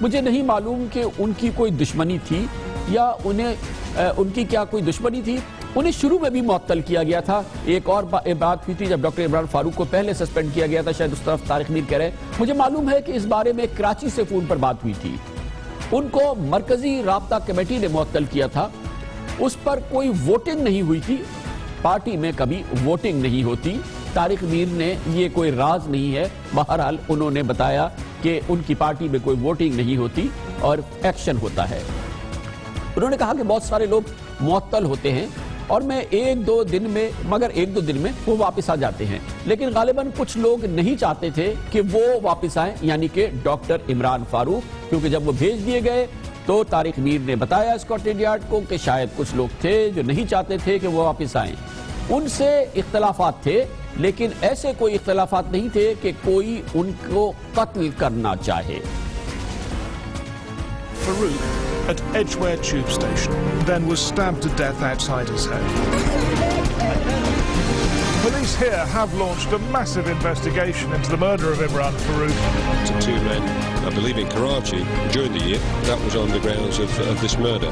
مجھے نہیں معلوم کہ ان کی کوئی دشمنی تھی یا ان کی کیا کوئی دشمنی تھی، انہیں شروع میں بھی معطل کیا گیا تھا۔ ایک اور بات ہوئی تھی جب ڈاکٹر عمران فاروق کو پہلے سسپینڈ کیا گیا تھا، شاید اس طرف طارق میر کہہ رہے ہیں، مجھے معلوم ہے کہ اس بارے میں کراچی سے فون پر بات ہوئی تھی، ان کو مرکزی رابطہ کمیٹی نے معطل کیا تھا. اس پر کوئی ووٹنگ نہیں ہوئی تھی. پارٹی میں کبھی ووٹنگ نہیں ہوتی. طارق میر نے یہ کوئی راز نہیں ہے. بہرحال انہوں نے بتایا کہ ان کی پارٹی میں کوئی ووٹنگ نہیں ہوتی اور ایکشن ہوتا ہے. انہوں نے کہا کہ بہت سارے لوگ معطل ہوتے ہیں اور میں ایک دو دن میں وہ واپس آ جاتے ہیں. لیکن غالباً کچھ لوگ نہیں چاہتے تھے کہ وہ واپس آئیں, یعنی کہ ڈاکٹر عمران فاروق, کیونکہ جب وہ بھیج دیے گئے تو طارق میر نے بتایا اسکاٹ لینڈ یارڈ کو کہ شاید کچھ لوگ تھے جو نہیں چاہتے تھے کہ وہ واپس آئیں. ان سے اختلافات تھے, لیکن ایسے کوئی اختلافات نہیں تھے کہ کوئی ان کو قتل کرنا چاہے. Farouk at Edgware Tube Station, then was stabbed to death outside his home. Police here have launched a massive investigation into the murder of Imran Farouk. To two men, I believe in Karachi, during the year, that was on the grounds of this murder.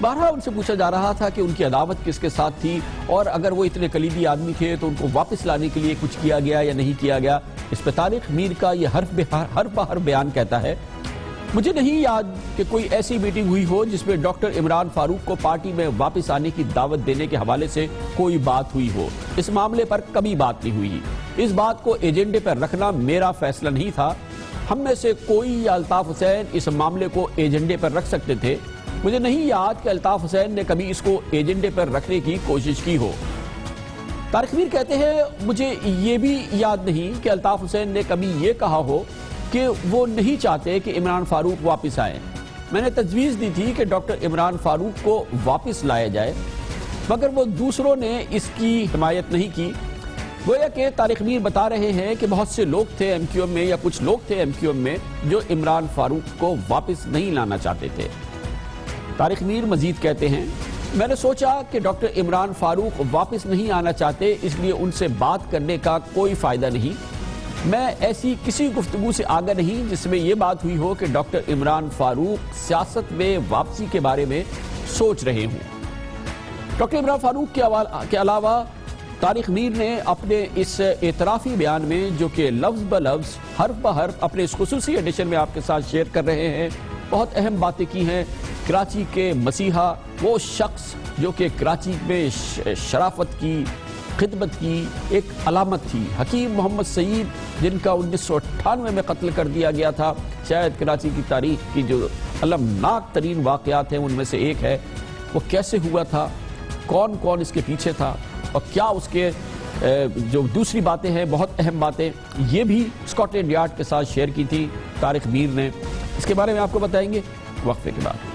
بارہا ان سے پوچھا جا رہا تھا کہ ان کی عداوت کس کے ساتھ تھی اور اگر وہ اتنے کلیدی آدمی تھے تو ان کو واپس لانے کے لیے کچھ کیا گیا یا نہیں کیا گیا. اس پہ طارق میر کا یہ حرف بہر بیان کہتا ہے, مجھے نہیں یاد کہ کوئی ایسی میٹنگ ہوئی ہو جس میں ڈاکٹر عمران فاروق کو پارٹی میں واپس آنے کی دعوت دینے کے حوالے سے کوئی بات ہوئی ہو. اس معاملے پر کبھی بات نہیں ہوئی. اس بات کو ایجنڈے پر رکھنا میرا فیصلہ نہیں تھا. ہم میں سے کوئی یا الطاف حسین اس معاملے کو ایجنڈے پر رکھ سکتے تھے. مجھے نہیں یاد کہ الطاف حسین نے کبھی اس کو ایجنڈے پر رکھنے کی کوشش کی ہو. طارق میر کہتے ہیں مجھے یہ بھی یاد نہیں کہ الطاف حسین نے کبھی یہ کہا ہو کہ وہ نہیں چاہتے کہ عمران فاروق واپس آئیں. میں نے تجویز دی تھی کہ ڈاکٹر عمران فاروق کو واپس لایا جائے, مگر وہ دوسروں نے اس کی حمایت نہیں کی. گویا کہ طارق میر بتا رہے ہیں کہ بہت سے لوگ تھے ایم کیو ایم میں, یا کچھ لوگ تھے ایم کیو ایم میں جو عمران فاروق کو واپس نہیں لانا چاہتے تھے. طارق میر مزید کہتے ہیں, میں نے سوچا کہ ڈاکٹر عمران فاروق واپس نہیں آنا چاہتے, اس لیے ان سے بات کرنے کا کوئی فائدہ نہیں. میں ایسی کسی گفتگو سے آگاہ نہیں جس میں یہ بات ہوئی ہو کہ ڈاکٹر عمران فاروق سیاست میں واپسی کے بارے میں سوچ رہے ہوں. ڈاکٹر عمران فاروق کے علاوہ طارق میر نے اپنے اس اعترافی بیان میں, جو کہ لفظ بلفظ حرف بحرف اپنے اس خصوصی ایڈیشن میں آپ کے ساتھ شیئر کر رہے ہیں, بہت اہم باتیں کی ہیں. کراچی کے مسیحا, وہ شخص جو کہ کراچی میں شرافت کی, خدمت کی ایک علامت تھی. حکیم محمد سعید جن کا 1998 میں قتل کر دیا گیا تھا, شاید کراچی کی تاریخ کی جو المناک ترین واقعات ہیں ان میں سے ایک ہے. وہ کیسے ہوا تھا, کون کون اس کے پیچھے تھا, اور کیا اس کے جو دوسری باتیں ہیں بہت اہم باتیں, یہ بھی اسکاٹ لینڈ یارڈ کے ساتھ شیئر کی تھی طارق میر نے. اس کے بارے میں آپ کو بتائیں گے وقفے کے بعد.